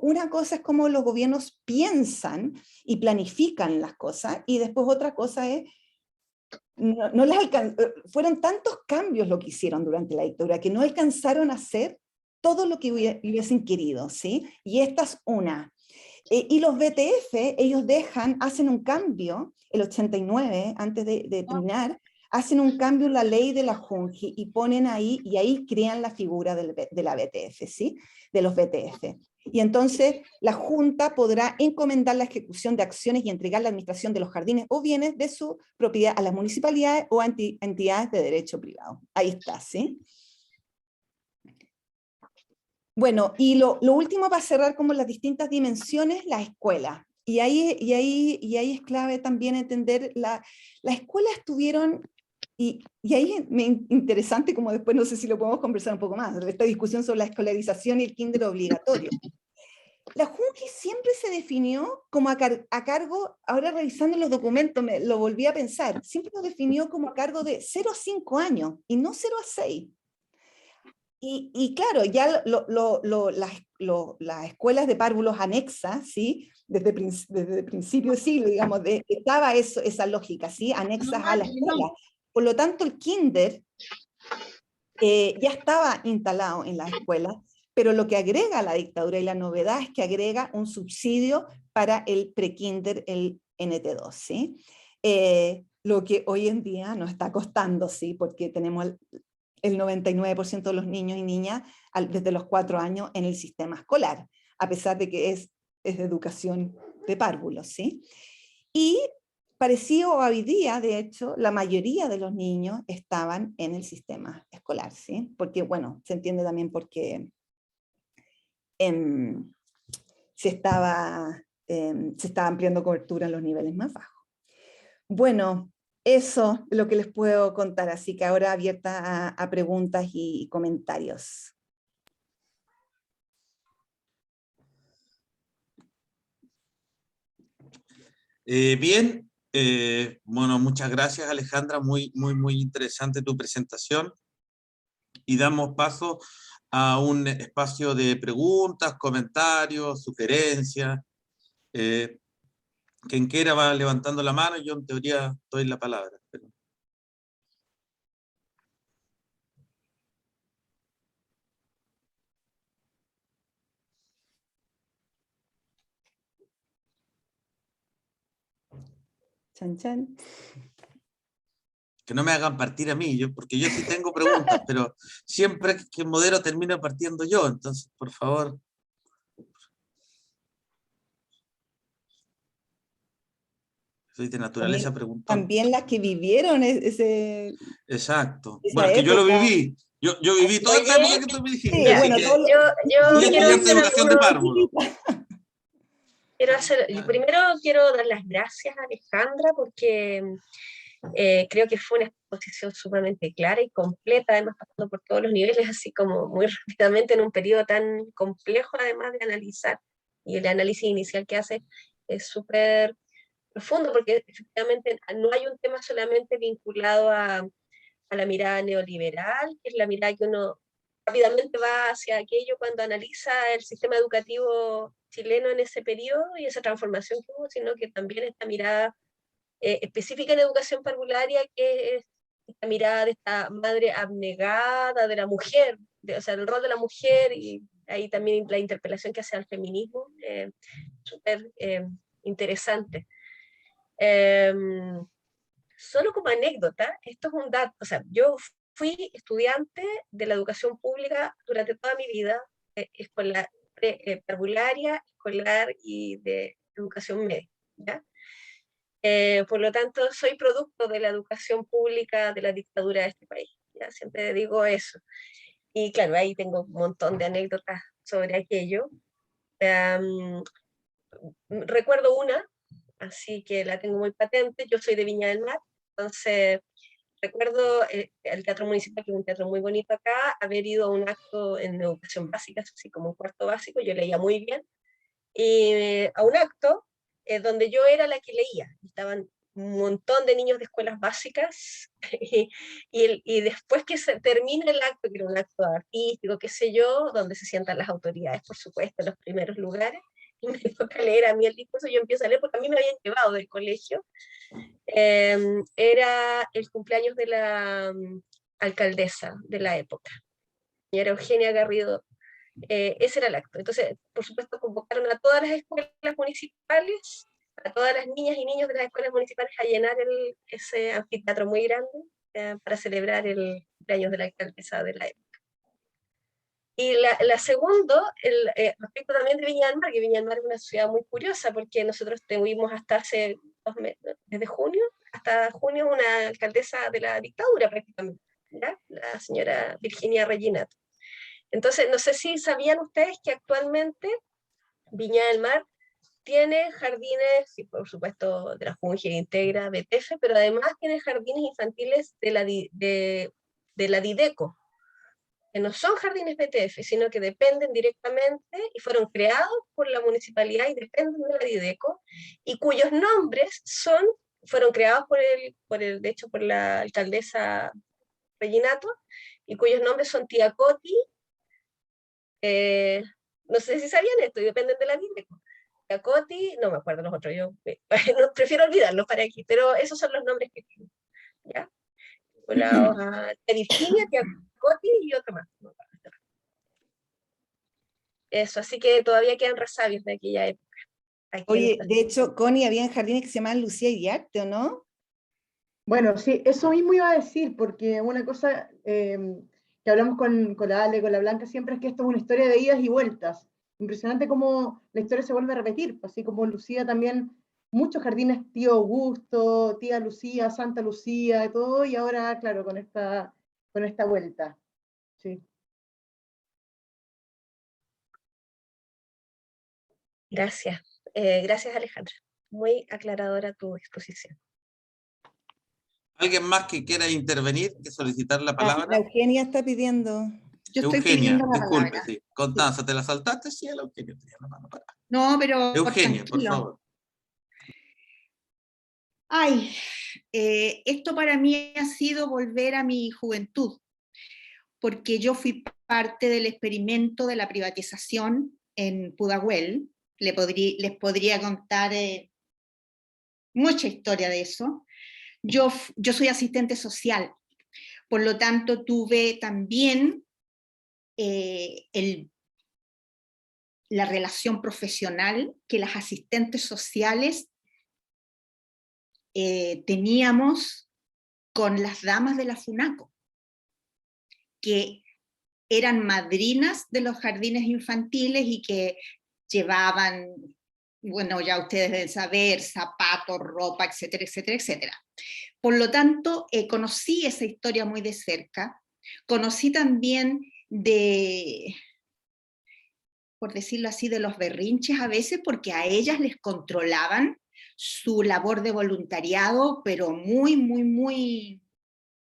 Speaker 2: una cosa es cómo los gobiernos piensan y planifican las cosas, y después otra cosa es, fueron tantos cambios lo que hicieron durante la dictadura, que no alcanzaron a hacer todo lo que hubiesen querido, ¿sí? Y esta es una. Y los BTF, ellos hacen un cambio, el 89, antes de terminar, hacen un cambio en la ley de la Junji y ponen ahí, y ahí crean la figura de la BTF, ¿sí? De los BTF. Y entonces la Junta podrá encomendar la ejecución de acciones y entregar la administración de los jardines o bienes de su propiedad a las municipalidades o a entidades de derecho privado. Ahí está, ¿sí? Bueno, y lo último para cerrar como las distintas dimensiones, la escuela. Y ahí es clave también entender, las escuelas tuvieron Y ahí me interesante, como después no sé si lo podemos conversar un poco más, esta discusión sobre la escolarización y el kinder obligatorio. La Junji siempre se definió como a cargo, ahora revisando los documentos lo volví a pensar, siempre lo definió como a cargo de 0 a 5 años y no 0 a 6. Y claro, ya las escuelas de párvulos anexas, ¿sí? Desde principio de siglo, digamos, estaba esa lógica, ¿sí? Anexas a la escuela. Por lo tanto, el kinder ya estaba instalado en la escuela, pero lo que agrega la dictadura y la novedad es que agrega un subsidio para el prekinder, el NT2, ¿sí? Lo que hoy en día nos está costando, ¿sí? Porque tenemos el 99% de los niños y niñas desde los 4 años en el sistema escolar, a pesar de que es de educación de párvulos, ¿sí? Y parecido a hoy día, de hecho, la mayoría de los niños estaban en el sistema escolar, ¿sí? Porque, bueno, se entiende también porque se estaba ampliando cobertura en los niveles más bajos. Bueno, eso es lo que les puedo contar, así que ahora abierta a preguntas y comentarios.
Speaker 1: Bien, bueno, muchas gracias Alejandra, muy interesante tu presentación. Y damos paso a un espacio de preguntas, comentarios, sugerencias. Quien quiera va levantando la mano, yo en teoría doy la palabra. Pero...
Speaker 2: Chan, chan.
Speaker 1: Que no me hagan partir a mí, porque yo sí tengo preguntas, pero siempre que modero termino partiendo yo, entonces, por favor. Soy de naturaleza preguntón.
Speaker 2: También las que vivieron ese...
Speaker 1: Exacto.
Speaker 2: Esa
Speaker 1: Bueno, es que yo lo
Speaker 2: época.
Speaker 1: viví. Yo viví toda esta época que tú me dijiste.
Speaker 2: Sí, bueno,
Speaker 4: yo
Speaker 1: y
Speaker 4: quiero
Speaker 1: estudiante de educación de párvulo.
Speaker 4: Primero quiero dar las gracias a Alejandra porque creo que fue una exposición sumamente clara y completa, además pasando por todos los niveles, así como muy rápidamente en un periodo tan complejo, además de analizar. Y el análisis inicial que hace es súper profundo porque efectivamente no hay un tema solamente vinculado a la mirada neoliberal, que es la mirada que uno rápidamente va hacia aquello cuando analiza el sistema educativo chileno en ese periodo y esa transformación que hubo, sino que también esta mirada específica en educación parvularia, que es esta mirada de esta madre abnegada de la mujer, o sea, el rol de la mujer, y ahí también la interpelación que hace al feminismo, súper interesante. Solo como anécdota, esto es un dato, o sea, yo fui estudiante de la educación pública durante toda mi vida, escolar, parvularia, escolar y de educación media, ¿ya? Por lo tanto, soy producto de la educación pública de la dictadura de este país, ¿ya? Siempre digo eso. Y claro, ahí tengo un montón de anécdotas sobre aquello. Recuerdo una, así que la tengo muy patente. Yo soy de Viña del Mar, entonces recuerdo el Teatro Municipal, que es un teatro muy bonito acá, haber ido a un acto en educación básica, así como un cuarto básico, yo leía muy bien, y a un acto donde yo era la que leía. Estaban un montón de niños de escuelas básicas, y después que se termina el acto, que era un acto artístico, qué sé yo, donde se sientan las autoridades, por supuesto, en los primeros lugares, y me toca leer a mí el discurso, yo empiezo a leer porque a mí me habían llevado del colegio. Era el cumpleaños de la alcaldesa de la época, y era Eugenia Garrido. Ese era el acto. Entonces, por supuesto, convocaron a todas las escuelas municipales, a todas las niñas y niños de las escuelas municipales a llenar ese anfiteatro muy grande para celebrar el cumpleaños de la alcaldesa de la época. Y la segunda, respecto también de Viña del Mar, que Viña del Mar es una ciudad muy curiosa, porque nosotros tuvimos hasta hace 2 meses, desde junio hasta junio, una alcaldesa de la dictadura prácticamente, ¿ya? La señora Virginia Reginato. Entonces, no sé si sabían ustedes que actualmente Viña del Mar tiene jardines, sí, por supuesto, de la Junji integra BTF, pero además tiene jardines infantiles de la Dideco, que no son jardines BTF, sino que dependen directamente y fueron creados por la municipalidad y dependen de la Dideco, y cuyos nombres fueron creados de hecho, por la alcaldesa Reginato, y cuyos nombres son Tía Coti, no sé si sabían esto, y dependen de la Dideco. Tía Coti, no me acuerdo los otros, yo prefiero olvidarlos para aquí, pero esos son los nombres que tienen, ¿ya? Tía Virginia, Tía Coti y otro más. No, eso, así que todavía quedan resabios de aquella época.
Speaker 2: Oye, de hecho, Connie, había jardines que se llamaban Lucía y Arte, ¿o no?
Speaker 5: Bueno, sí, eso mismo iba a decir, porque una cosa que hablamos con la Ale, con la Blanca siempre, es que esto es una historia de idas y vueltas. Impresionante cómo la historia se vuelve a repetir, así como Lucía también, muchos jardines, tío Augusto, tía Lucía, Santa Lucía, y todo, y ahora, claro, con esta vuelta. Sí.
Speaker 4: Gracias. Gracias, Alejandra. Muy aclaradora tu exposición.
Speaker 1: ¿Alguien más que quiera intervenir, que solicitar la palabra?
Speaker 2: La Eugenia está pidiendo.
Speaker 6: Yo estoy
Speaker 1: Eugenia,
Speaker 6: pidiendo la
Speaker 1: disculpe,
Speaker 6: palabra.
Speaker 1: sí. Constanza, ¿te la saltaste? Sí, la Eugenia tenía la mano para.
Speaker 6: No, pero
Speaker 1: Eugenia, por
Speaker 6: tranquilo.
Speaker 1: favor.
Speaker 6: Ay, esto para mí ha sido volver a mi juventud, porque yo fui parte del experimento de la privatización en Pudahuel. Les podría contar mucha historia de eso. Yo soy asistente social, por lo tanto tuve también la relación profesional que las asistentes sociales teníamos con las damas de la FUNACO, que eran madrinas de los jardines infantiles y que llevaban, bueno, ya ustedes deben saber, zapatos, ropa, etcétera, etcétera, etcétera. Por lo tanto, conocí esa historia muy de cerca, conocí también por decirlo así, de los berrinches a veces, porque a ellas les controlaban su labor de voluntariado, pero muy, muy, muy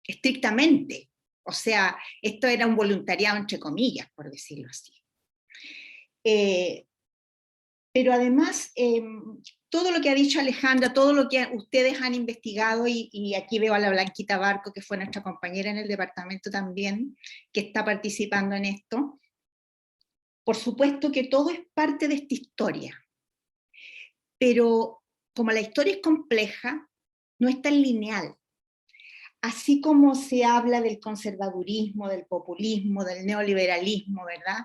Speaker 6: estrictamente. O sea, esto era un voluntariado entre comillas, por decirlo así. Pero además, todo lo que ha dicho Alejandra, todo lo que ustedes han investigado, y aquí veo a la Blanquita Barco, que fue nuestra compañera en el departamento también, que está participando en esto, por supuesto que todo es parte de esta historia. Pero como la historia es compleja, no es tan lineal. Así como se habla del conservadurismo, del populismo, del neoliberalismo, ¿verdad?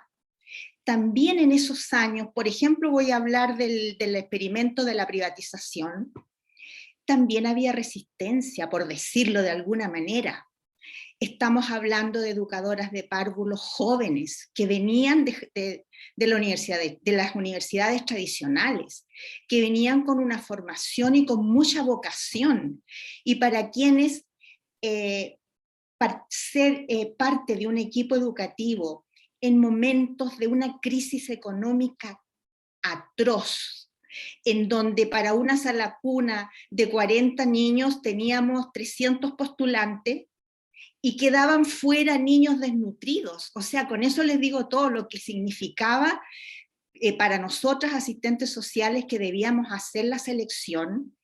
Speaker 6: También en esos años, por ejemplo, voy a hablar del experimento de la privatización, también había resistencia, por decirlo de alguna manera. Estamos hablando de educadoras de párvulos jóvenes que venían de la universidad, de las universidades tradicionales, que venían con una formación y con mucha vocación, y para quienes ser parte de un equipo educativo en momentos de una crisis económica atroz, en donde para una sala cuna de 40 niños teníamos 300 postulantes, y quedaban fuera niños desnutridos. O sea, con eso les digo todo lo que significaba para nosotras asistentes sociales que debíamos hacer la selección,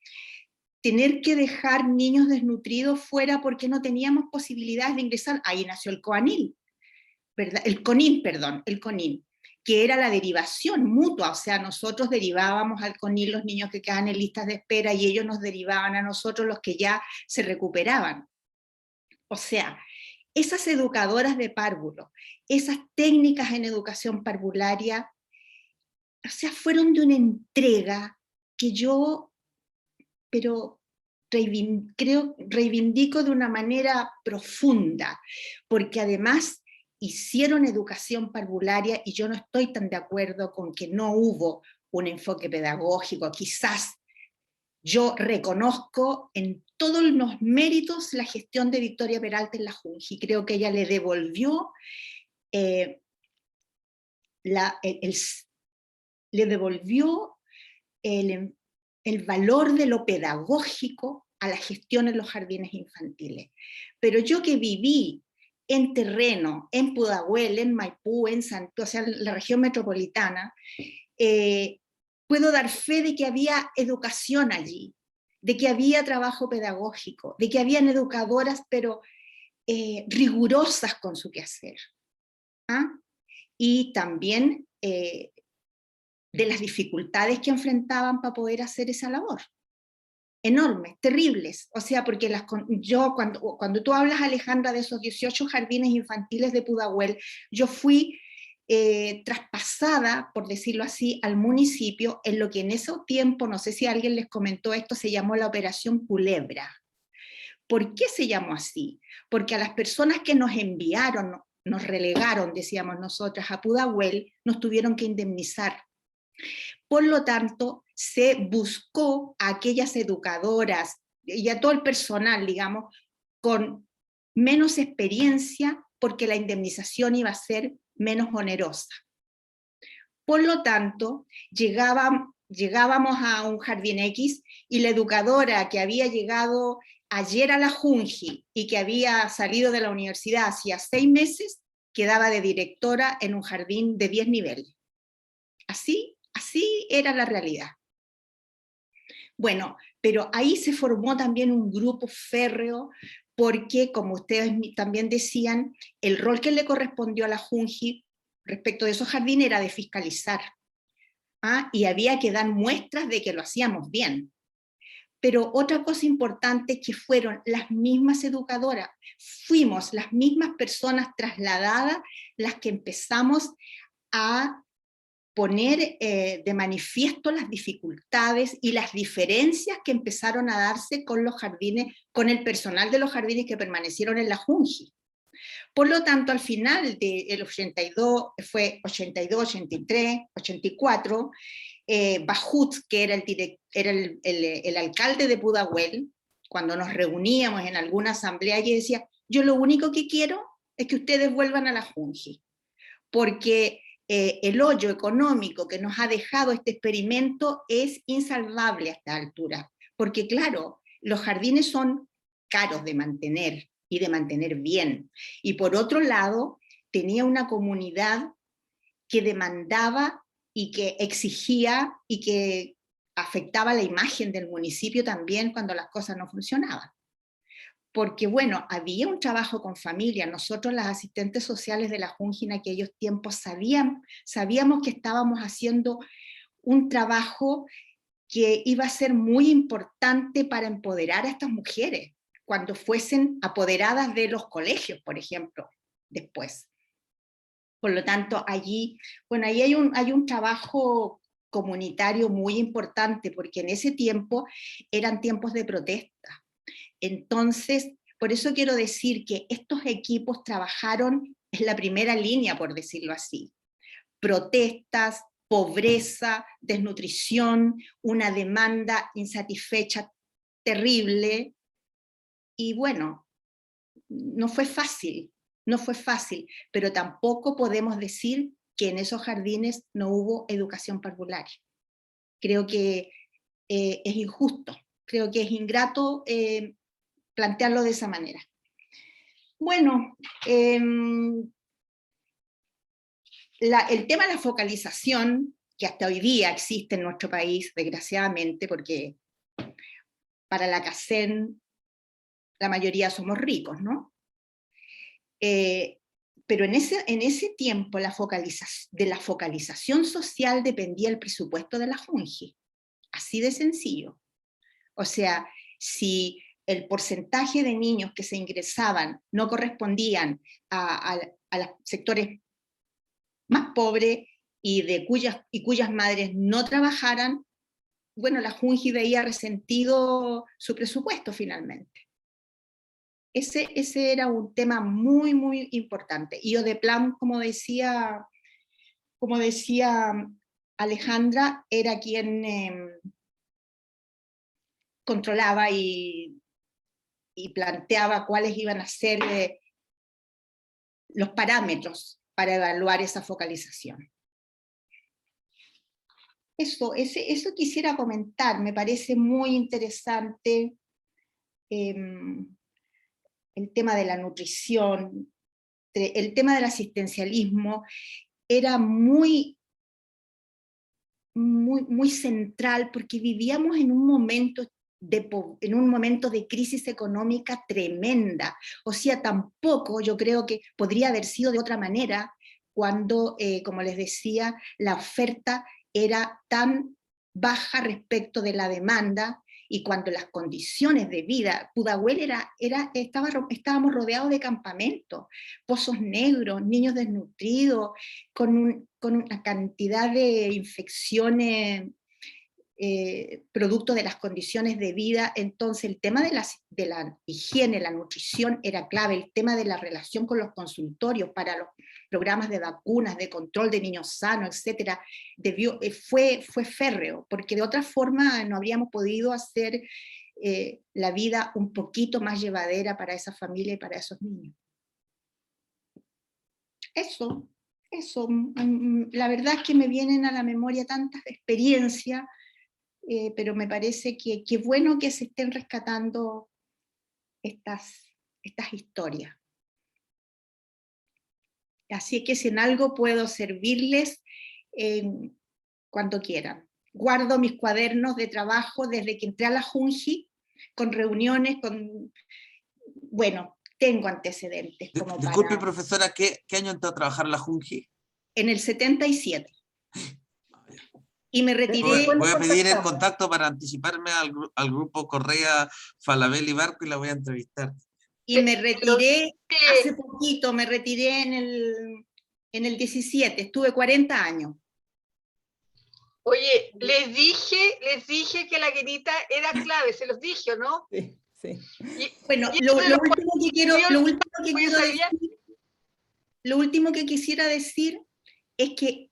Speaker 6: tener que dejar niños desnutridos fuera porque no teníamos posibilidades de ingresar. Ahí nació el CONIL, ¿verdad? El CONIL, que era la derivación mutua, o sea, nosotros derivábamos al CONIL los niños que quedaban en listas de espera y ellos nos derivaban a nosotros los que ya se recuperaban. O sea, esas educadoras de párvulo, esas técnicas en educación parvularia, o sea, fueron de una entrega que yo, pero reivindico de una manera profunda, porque además hicieron educación parvularia, y yo no estoy tan de acuerdo con que no hubo un enfoque pedagógico. Quizás yo reconozco en todos los méritos la gestión de Victoria Peralta en la Junji. Creo que ella le devolvió el valor de lo pedagógico a la gestión en los jardines infantiles. Pero yo que viví en terreno, en Pudahuel, en Maipú, en o sea, en la región metropolitana, puedo dar fe de que había educación allí, de que había trabajo pedagógico, de que habían educadoras, pero rigurosas con su quehacer. ¿Ah? Y también de las dificultades que enfrentaban para poder hacer esa labor. Enormes, terribles. O sea, porque cuando tú hablas, Alejandra, de esos 18 jardines infantiles de Pudahuel, yo fui traspasada, por decirlo así, al municipio, en lo que en ese tiempo, no sé si alguien les comentó esto, se llamó la Operación Culebra. ¿Por qué se llamó así? Porque a las personas que nos enviaron, nos relegaron, decíamos nosotras, a Pudahuel, nos tuvieron que indemnizar. Por lo tanto, se buscó a aquellas educadoras y a todo el personal, digamos, con menos experiencia, porque la indemnización iba a ser menos onerosa. Por lo tanto, llegábamos a un jardín X y la educadora que había llegado ayer a la Junji y que había salido de la universidad hacía 6 meses, quedaba de directora en un jardín de 10 niveles. Así era la realidad. Bueno, pero ahí se formó también un grupo férreo, porque, como ustedes también decían, el rol que le correspondió a la Junji respecto de esos jardines era de fiscalizar. ¿Ah? Y había que dar muestras de que lo hacíamos bien. Pero otra cosa importante es que fueron las mismas educadoras, fuimos las mismas personas trasladadas las que empezamos a poner de manifiesto las dificultades y las diferencias que empezaron a darse con los jardines, con el personal de los jardines que permanecieron en la Junji. Por lo tanto, al final del 82, fue 82, 83, 84, Bajut, que era el alcalde de Pudahuel, cuando nos reuníamos en alguna asamblea, y decía, yo lo único que quiero es que ustedes vuelvan a la Junji, porque el hoyo económico que nos ha dejado este experimento es insalvable a esta altura, porque claro, los jardines son caros de mantener y de mantener bien, y por otro lado, tenía una comunidad que demandaba y que exigía y que afectaba la imagen del municipio también cuando las cosas no funcionaban. Porque bueno, había un trabajo con familia. Nosotros, las asistentes sociales de la Junji en aquellos tiempos, sabíamos que estábamos haciendo un trabajo que iba a ser muy importante para empoderar a estas mujeres cuando fuesen apoderadas de los colegios, por ejemplo, después. Por lo tanto, allí hay un trabajo comunitario muy importante, porque en ese tiempo eran tiempos de protesta. Entonces, por eso quiero decir que estos equipos trabajaron en la primera línea, por decirlo así. Protestas, pobreza, desnutrición, una demanda insatisfecha terrible. Y bueno, no fue fácil, pero tampoco podemos decir que en esos jardines no hubo educación parvularia. Creo que es injusto, creo que es ingrato plantearlo de esa manera. Bueno, el tema de la focalización, que hasta hoy día existe en nuestro país, desgraciadamente, porque para la CACEN la mayoría somos ricos, ¿no? Pero en ese tiempo de la focalización social dependía el presupuesto de la Junji, así de sencillo. O sea, si el porcentaje de niños que se ingresaban no correspondían a los sectores más pobres y cuyas madres no trabajaran, bueno, la Junji veía resentido su presupuesto finalmente. Ese era un tema muy, muy importante. Y Odeplan, como decía Alejandra, era quien controlaba y planteaba cuáles iban a ser los parámetros para evaluar esa focalización. Eso quisiera comentar, me parece muy interesante el tema de la nutrición, el tema del asistencialismo, era muy central, porque vivíamos en un momento de crisis económica tremenda. O sea, tampoco yo creo que podría haber sido de otra manera cuando, como les decía, la oferta era tan baja respecto de la demanda, y cuando las condiciones de vida, Pudahuel estábamos rodeados de campamentos, pozos negros, niños desnutridos, con una cantidad de infecciones producto de las condiciones de vida. Entonces el tema de la higiene, la nutrición era clave, el tema de la relación con los consultorios para los programas de vacunas, de control de niños sanos, etc., fue férreo, porque de otra forma no habríamos podido hacer la vida un poquito más llevadera para esa familia y para esos niños. Eso, la verdad es que me vienen a la memoria tantas experiencias, pero me parece que es bueno que se estén rescatando estas historias. Así que si en algo puedo servirles, cuando quieran. Guardo mis cuadernos de trabajo desde que entré a la Junji, con reuniones, bueno, tengo antecedentes.
Speaker 1: Disculpe, profesora, ¿qué año entró a trabajar en la Junji?
Speaker 6: En el 77. Y me retiré.
Speaker 1: Voy a pedir el contacto para anticiparme al grupo Correa, Falabella y Barco, y la voy a entrevistar.
Speaker 6: Y me retiré hace poquito, me retiré en el 17, estuve 40 años.
Speaker 7: Oye, les dije que la Quenita era clave, se los dije, ¿o no?
Speaker 2: Sí, sí.
Speaker 6: Bueno, lo último que quisiera decir es que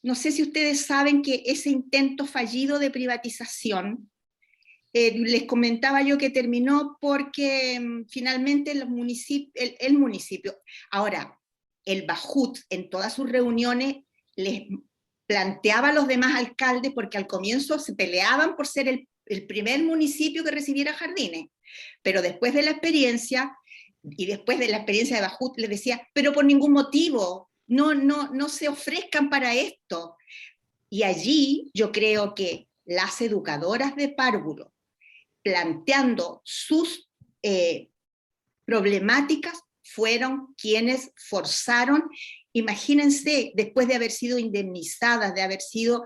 Speaker 6: no sé si ustedes saben que ese intento fallido de privatización, les comentaba yo que terminó porque finalmente el municipio, ahora, el Bajut en todas sus reuniones les planteaba a los demás alcaldes, porque al comienzo se peleaban por ser el primer municipio que recibiera jardines, pero después de la experiencia, y después de la experiencia de Bajut, les decía, pero por ningún motivo, no se ofrezcan para esto. Y allí yo creo que las educadoras de párvulo, planteando sus problemáticas, fueron quienes forzaron. Imagínense, después de haber sido indemnizadas, de haber sido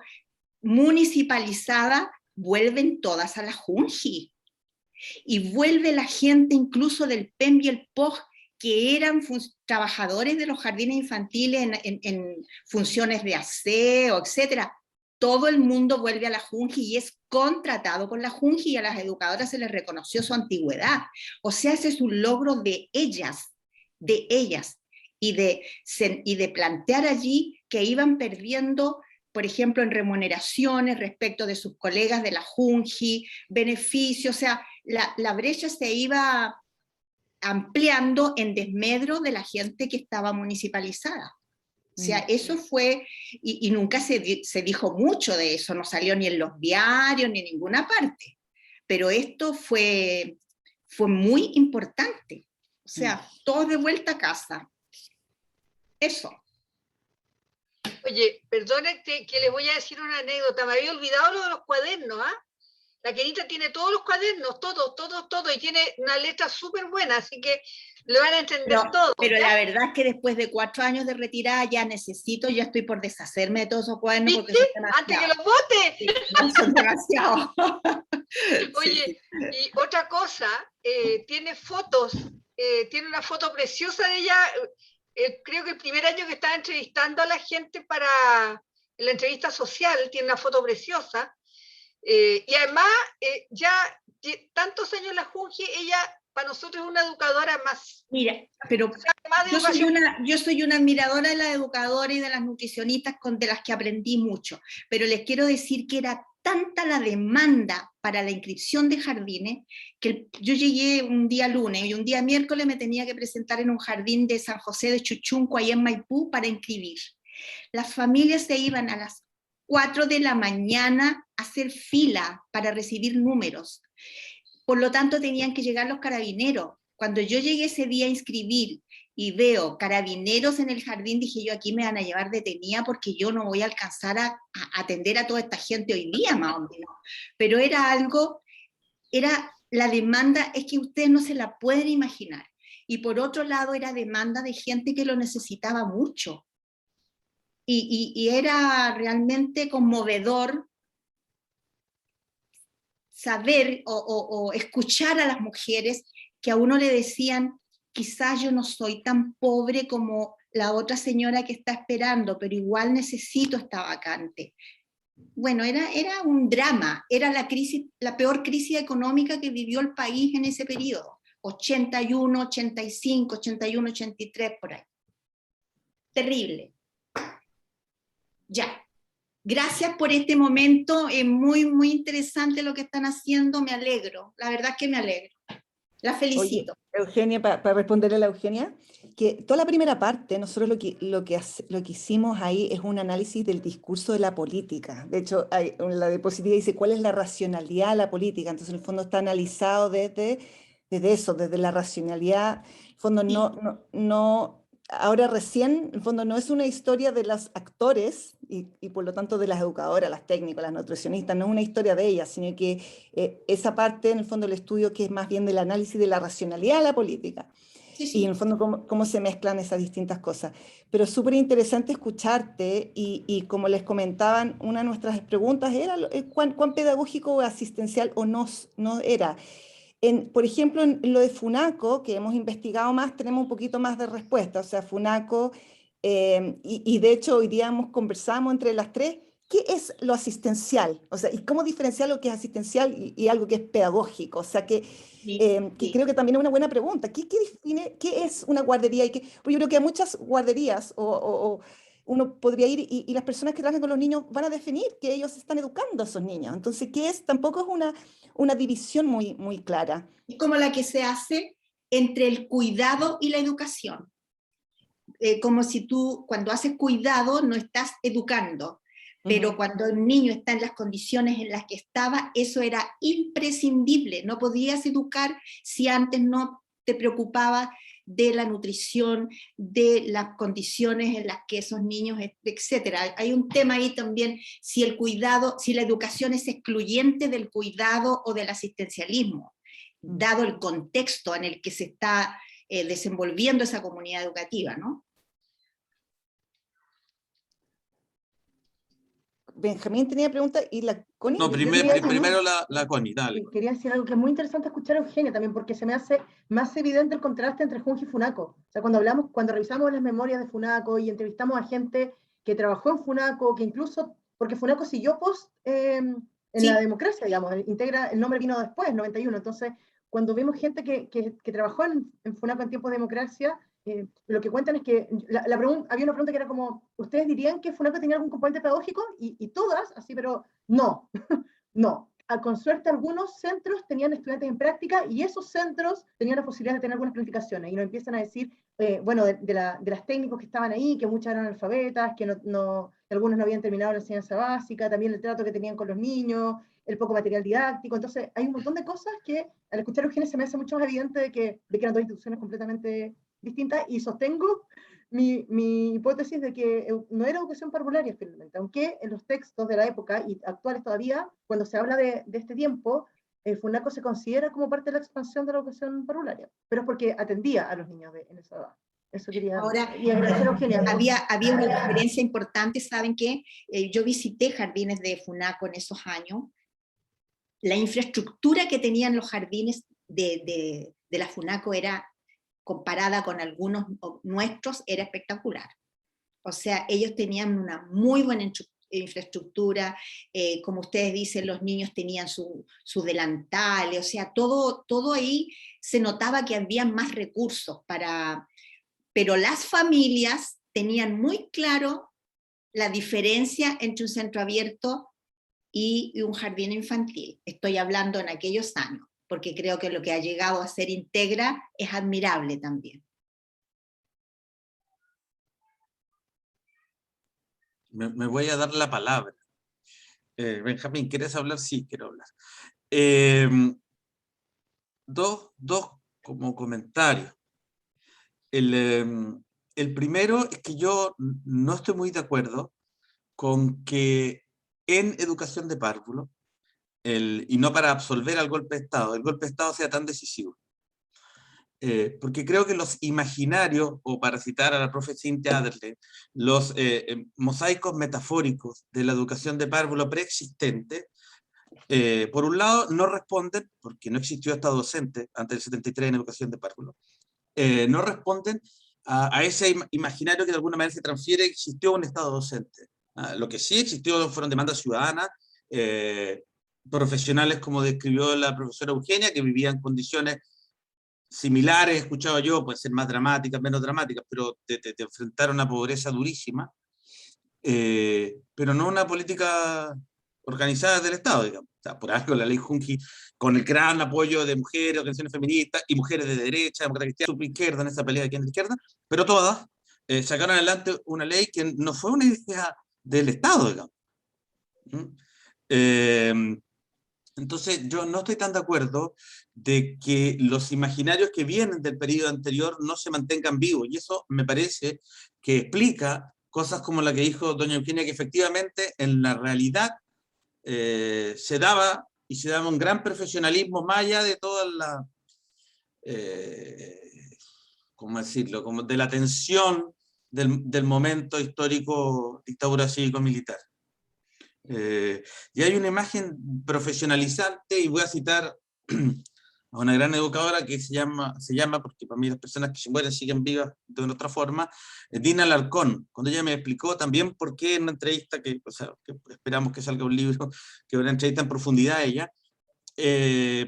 Speaker 6: municipalizadas, vuelven todas a la Junji. Y vuelve la gente incluso del PEM y el POG, que eran trabajadores de los jardines infantiles en funciones de aseo, etc. Todo el mundo vuelve a la Junji y es contratado por la Junji, y a las educadoras se les reconoció su antigüedad. O sea, ese es un logro de ellas, y de plantear allí que iban perdiendo, por ejemplo, en remuneraciones respecto de sus colegas de la Junji, beneficios, o sea, la brecha se iba ampliando en desmedro de la gente que estaba municipalizada. O sea, eso fue, y nunca se dijo mucho de eso, no salió ni en los diarios, ni en ninguna parte, pero esto fue muy importante. O sea, todos de vuelta a casa. Eso.
Speaker 7: Oye, perdone que les voy a decir una anécdota, me había olvidado lo de los cuadernos, ¿ah? La Quenita tiene todos los cuadernos, todo, y tiene una letra súper buena, así que lo van a entender todo.
Speaker 6: Pero
Speaker 7: ¿ya?
Speaker 6: la verdad es que después de 4 años de retirada ya estoy por deshacerme de todos esos cuadernos.
Speaker 7: ¿Viste?
Speaker 6: Porque son
Speaker 7: ¡Antes que los bote!
Speaker 6: Sí, son demasiado.
Speaker 7: Oye,
Speaker 6: Sí.
Speaker 7: Y otra cosa, tiene fotos, tiene una foto preciosa de ella, creo que el primer año que estaba entrevistando a la gente para la entrevista social, tiene una foto preciosa. Y además, ya tantos años en la Junji, ella para nosotros es una educadora más.
Speaker 6: Mira, pero yo soy una admiradora de las educadoras y de las nutricionistas de las que aprendí mucho, pero les quiero decir que era tanta la demanda para la inscripción de jardines que yo llegué un día lunes y un día miércoles me tenía que presentar en un jardín de San José de Chuchunco, ahí en Maipú, para inscribir. Las familias se iban a las 4 de la mañana a hacer fila para recibir números. Por lo tanto, tenían que llegar los carabineros. Cuando yo llegué ese día a inscribir y veo carabineros en el jardín, dije yo, aquí me van a llevar detenida porque yo no voy a alcanzar a atender a toda esta gente hoy día, más o menos. Pero era algo, era la demanda, es que ustedes no se la pueden imaginar. Y por otro lado, era demanda de gente que lo necesitaba mucho. Y era realmente conmovedor saber o escuchar a las mujeres que a uno le decían, quizás yo no soy tan pobre como la otra señora que está esperando, pero igual necesito esta vacante. Bueno, era un drama, era la peor crisis económica que vivió el país en ese periodo, 81, 85, 81, 83, por ahí. Terrible. Ya. Gracias por este momento, es muy, muy interesante lo que están haciendo, me alegro, la verdad es que me alegro. La felicito.
Speaker 2: Oye, Eugenia, para responderle a la Eugenia, que toda la primera parte, nosotros lo que hicimos ahí es un análisis del discurso de la política. De hecho, la diapositiva dice cuál es la racionalidad de la política, entonces en el fondo está analizado desde eso, desde la racionalidad. En el fondo no, ahora recién, en el fondo no es una historia de los actores y por lo tanto de las educadoras, las técnicas, las nutricionistas, no es una historia de ellas, sino que esa parte, en el fondo, del estudio que es más bien del análisis de la racionalidad de la política.
Speaker 6: Sí, sí.
Speaker 2: Y en el fondo cómo se mezclan esas distintas cosas. Pero es súper interesante escucharte y como les comentaban, una de nuestras preguntas era cuán pedagógico o asistencial o no era. Por ejemplo, en lo de FUNACO, que hemos investigado más, tenemos un poquito más de respuesta. O sea, FUNACO, y de hecho hoy día conversamos entre las tres, ¿qué es lo asistencial? O sea, ¿y cómo diferenciar lo que es asistencial y algo que es pedagógico? O sea, que creo que también es una buena pregunta. ¿Qué define, qué es una guardería? Pues yo creo que hay muchas guarderías o uno podría ir y las personas que trabajan con los niños van a definir que ellos están educando a esos niños. Entonces, ¿qué es? Tampoco es una división muy, muy clara.
Speaker 6: Es como la que se hace entre el cuidado y la educación. Como si tú, cuando haces cuidado, no estás educando, pero cuando el niño está en las condiciones en las que estaba, eso era imprescindible. No podías educar si antes no te preocupaba de la nutrición, de las condiciones en las que esos niños, etcétera. Hay un tema ahí también, si el cuidado, si la educación es excluyente del cuidado o del asistencialismo, dado el contexto en el que se está desenvolviendo esa comunidad educativa, ¿no?
Speaker 2: Benjamín tenía preguntas y la Connie.
Speaker 1: No, primero la Connie, dale.
Speaker 5: Quería decir algo que es muy interesante escuchar a Eugenia también, porque se me hace más evidente el contraste entre Junji y FUNACO. O sea, cuando revisamos las memorias de FUNACO y entrevistamos a gente que trabajó en FUNACO, que incluso, porque FUNACO siguió post en la democracia, digamos, el nombre vino después, 91. Entonces, cuando vimos gente que trabajó en FUNACO en tiempos de democracia, lo que cuentan es que había una pregunta que era como, ¿ustedes dirían que FUNACO tenía algún componente pedagógico? Y todas, así, pero no, no. Con suerte algunos centros tenían estudiantes en práctica y esos centros tenían la posibilidad de tener algunas planificaciones y nos empiezan a decir, bueno, de las técnicos que estaban ahí, que muchas eran analfabetas, que algunos no habían terminado la enseñanza básica, también el trato que tenían con los niños, el poco material didáctico. Entonces hay un montón de cosas que al escuchar a Eugenia se me hace mucho más evidente de que eran dos instituciones completamente distintas, y sostengo mi hipótesis de que no era educación parvularia finalmente, aunque en los textos de la época y actuales todavía, cuando se habla de este tiempo, FUNACO se considera como parte de la expansión de la educación parvularia, pero es porque atendía a los niños en esa edad. Eso quería.
Speaker 6: Ahora,
Speaker 5: y agradecer a Eugenia.
Speaker 6: había una diferencia importante, ¿saben qué? Yo visité jardines de FUNACO en esos años. La infraestructura que tenían los jardines de la FUNACO era, comparada con algunos nuestros, era espectacular. O sea, ellos tenían una muy buena infraestructura, como ustedes dicen, los niños tenían su delantal, o sea, todo ahí se notaba que había más recursos pero las familias tenían muy claro la diferencia entre un centro abierto y un jardín infantil. Estoy hablando en aquellos años, porque creo que lo que ha llegado a ser Integra es admirable también.
Speaker 1: Me voy a dar la palabra. Benjamín, ¿quieres hablar? Sí, quiero hablar. Dos como comentarios. El primero es que yo no estoy muy de acuerdo con que en educación de párvulo, y no para absolver al golpe de Estado, el golpe de Estado sea tan decisivo. Porque creo que los imaginarios, o para citar a la profe Cynthia Adderley, los mosaicos metafóricos de la educación de párvulo preexistente, por un lado no responden, porque no existió Estado docente antes del 73 en educación de párvulo, no responden a ese imaginario que de alguna manera se transfiere, existió un Estado docente. Lo que sí existió fueron demandas ciudadanas, profesionales como describió la profesora Eugenia, que vivían en condiciones similares, escuchaba yo, pueden ser más dramáticas, menos dramáticas, pero te enfrentaron a una pobreza durísima, pero no una política organizada del Estado, digamos. O sea, por algo la ley Junji, con el gran apoyo de mujeres, organizaciones feministas y mujeres de derecha, democracia cristiana, izquierda en esa pelea aquí en la izquierda, pero todas sacaron adelante una ley que no fue una idea del Estado, digamos. Entonces yo no estoy tan de acuerdo de que los imaginarios que vienen del periodo anterior no se mantengan vivos, y eso me parece que explica cosas como la que dijo doña Eugenia, que efectivamente en la realidad se daba un gran profesionalismo más allá de toda la, ¿cómo decirlo?, como de la tensión del momento histórico dictadura cívico-militar. Y hay una imagen profesionalizante, y voy a citar a una gran educadora que se llama, porque para mí las personas que se mueren siguen vivas de otra forma, Dina Alarcón, cuando ella me explicó también por qué en una entrevista, que esperamos que salga un libro, que una entrevista en profundidad a ella,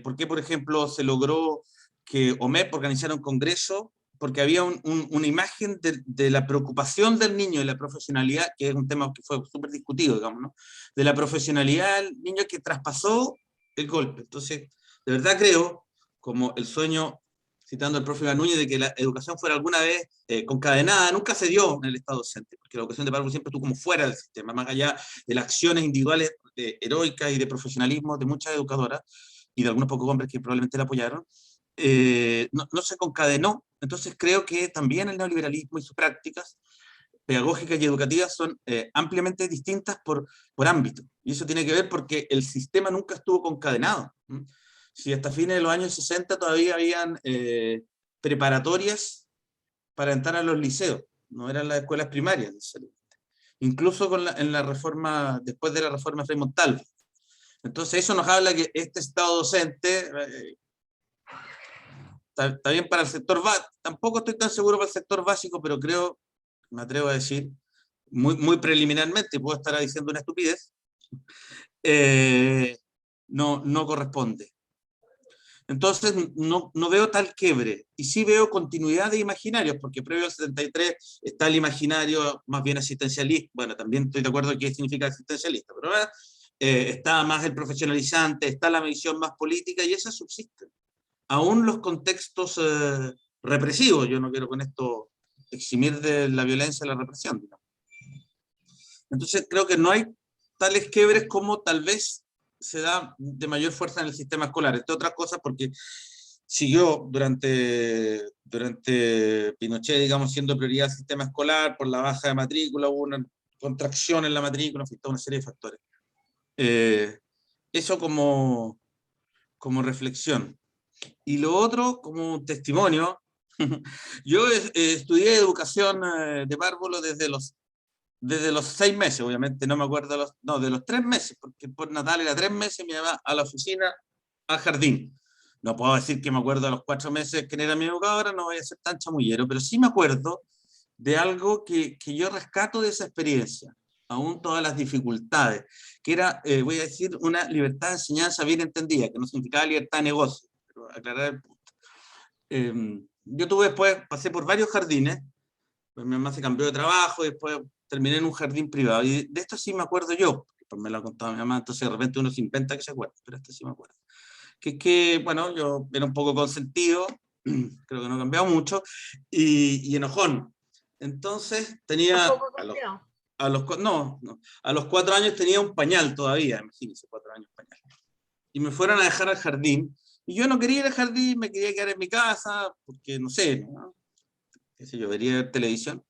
Speaker 1: por qué, por ejemplo, se logró que OMEP organizara un congreso, porque había una imagen de la preocupación del niño y la profesionalidad, que es un tema que fue súper discutido, digamos, ¿no? De la profesionalidad del niño que traspasó el golpe. Entonces, de verdad creo, como el sueño, citando al profe Núñez, de que la educación fuera alguna vez concadenada, nunca se dio en el Estado docente, porque la educación de párvulo siempre estuvo como fuera del sistema, más allá de las acciones individuales heroicas y de profesionalismo de muchas educadoras, y de algunos pocos hombres que probablemente la apoyaron, no se concadenó. Entonces creo que también el neoliberalismo y sus prácticas pedagógicas y educativas son ampliamente distintas por ámbito, y eso tiene que ver porque el sistema nunca estuvo concadenado. Si hasta fines de los años 60 todavía habían preparatorias para entrar a los liceos, no eran las escuelas primarias, incluso en la reforma, después de la reforma Frei Montalva. Entonces eso nos habla que este Estado docente está bien para el sector básico, tampoco estoy tan seguro para el sector básico, pero creo, me atrevo a decir, muy preliminarmente, y puedo estar diciendo una estupidez, no corresponde. Entonces no veo tal quiebre, y sí veo continuidad de imaginarios, porque previo al 73 está el imaginario más bien asistencialista, bueno, también estoy de acuerdo que significa asistencialista, pero ahora está más el profesionalizante, está la medición más política, y esa subsiste. Aún los contextos represivos, yo no quiero con esto eximir de la violencia y la represión, digamos. Entonces creo que no hay tales quiebres como tal vez se da de mayor fuerza en el sistema escolar, entre otras cosas porque siguió durante Pinochet, digamos, siendo prioridad el sistema escolar, por la baja de matrícula, hubo una contracción en la matrícula, en fin, toda una serie de factores. Eso como reflexión. Y lo otro, como un testimonio, yo estudié educación de párvulo desde los 6 meses, obviamente, no me acuerdo, de los 3 meses, porque por Natal era 3 meses, me iba a la oficina, al jardín. No puedo decir que me acuerdo de los 4 meses que era mi educadora, no voy a ser tan chamullero, pero sí me acuerdo de algo que yo rescato de esa experiencia, aún todas las dificultades, que era, voy a decir, una libertad de enseñanza bien entendida, que no significaba libertad de negocio, pero aclarar el punto. Yo pasé por varios jardines, pues mi mamá se cambió de trabajo, y después terminé en un jardín privado, y de esto sí me acuerdo yo, porque me lo ha contado mi mamá, entonces de repente uno se inventa que se acuerda, pero esto sí me acuerdo. Bueno, yo era un poco consentido, creo que no he cambiado mucho, y enojón. Entonces tenía, a los 4 años tenía un pañal todavía, imagínense, 4 años pañal. Y me fueron a dejar al jardín, y yo no quería ir al jardín, me quería quedar en mi casa, porque no sé, ¿no? Qué sé yo, vería televisión,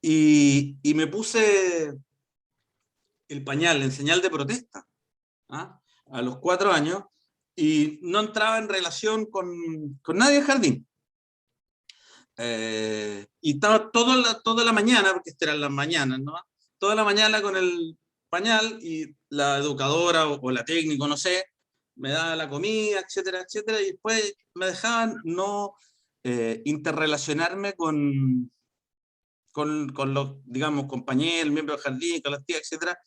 Speaker 1: y me puse el pañal en señal de protesta, ¿ah? A los 4 años, y no entraba en relación con nadie del jardín. Y estaba toda la mañana, porque estas eran las mañanas, ¿no? Toda la mañana con el pañal, y la educadora o la técnico, no sé, me daba la comida, etcétera, etcétera, y después me dejaban no interrelacionarme con los, digamos, compañeros, miembros del jardín, con las tías, etcétera.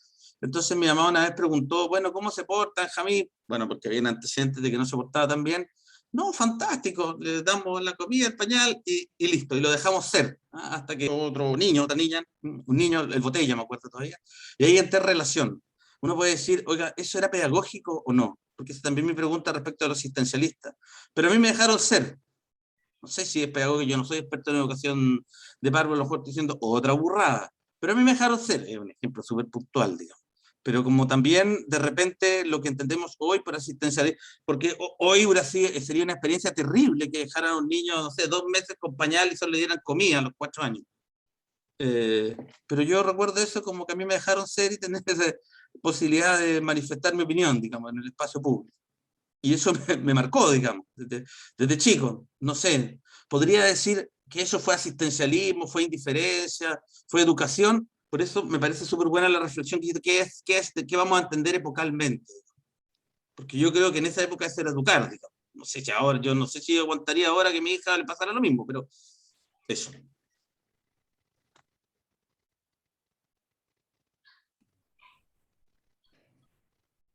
Speaker 1: Entonces mi mamá una vez preguntó, bueno, ¿cómo se porta Jamil? Bueno, porque había antecedentes de que no se portaba tan bien. No, fantástico, le damos la comida, el pañal y listo, y lo dejamos ser, ¿ah? Hasta que otro niño, otra niña, un niño, el Botella, me acuerdo todavía, y ahí entré en relación. Uno puede decir, oiga, ¿eso era pedagógico o no? Porque esa también es mi pregunta respecto a los asistencialistas. Pero a mí me dejaron ser. No sé si es pedagógico, yo no soy experto en educación de párvulo, a lo mejor estoy diciendo otra burrada, pero a mí me dejaron ser, es un ejemplo súper puntual, digamos. Pero como también de repente lo que entendemos hoy por asistencialismo, porque hoy sería una experiencia terrible que dejaran a un niño, no sé, 2 meses con pañal y solo le dieran comida a los 4 años. Pero yo recuerdo eso como que a mí me dejaron ser y tener esa posibilidad de manifestar mi opinión, digamos, en el espacio público. Y eso me marcó, digamos, desde chico. No sé, podría decir que eso fue asistencialismo, fue indiferencia, fue educación. Por eso me parece súper buena la reflexión que dice, ¿qué vamos a entender epocalmente? Porque yo creo que en esa época eso era educar, digamos. No sé si ahora, yo no sé si aguantaría ahora que a mi hija le pasara lo mismo, pero eso.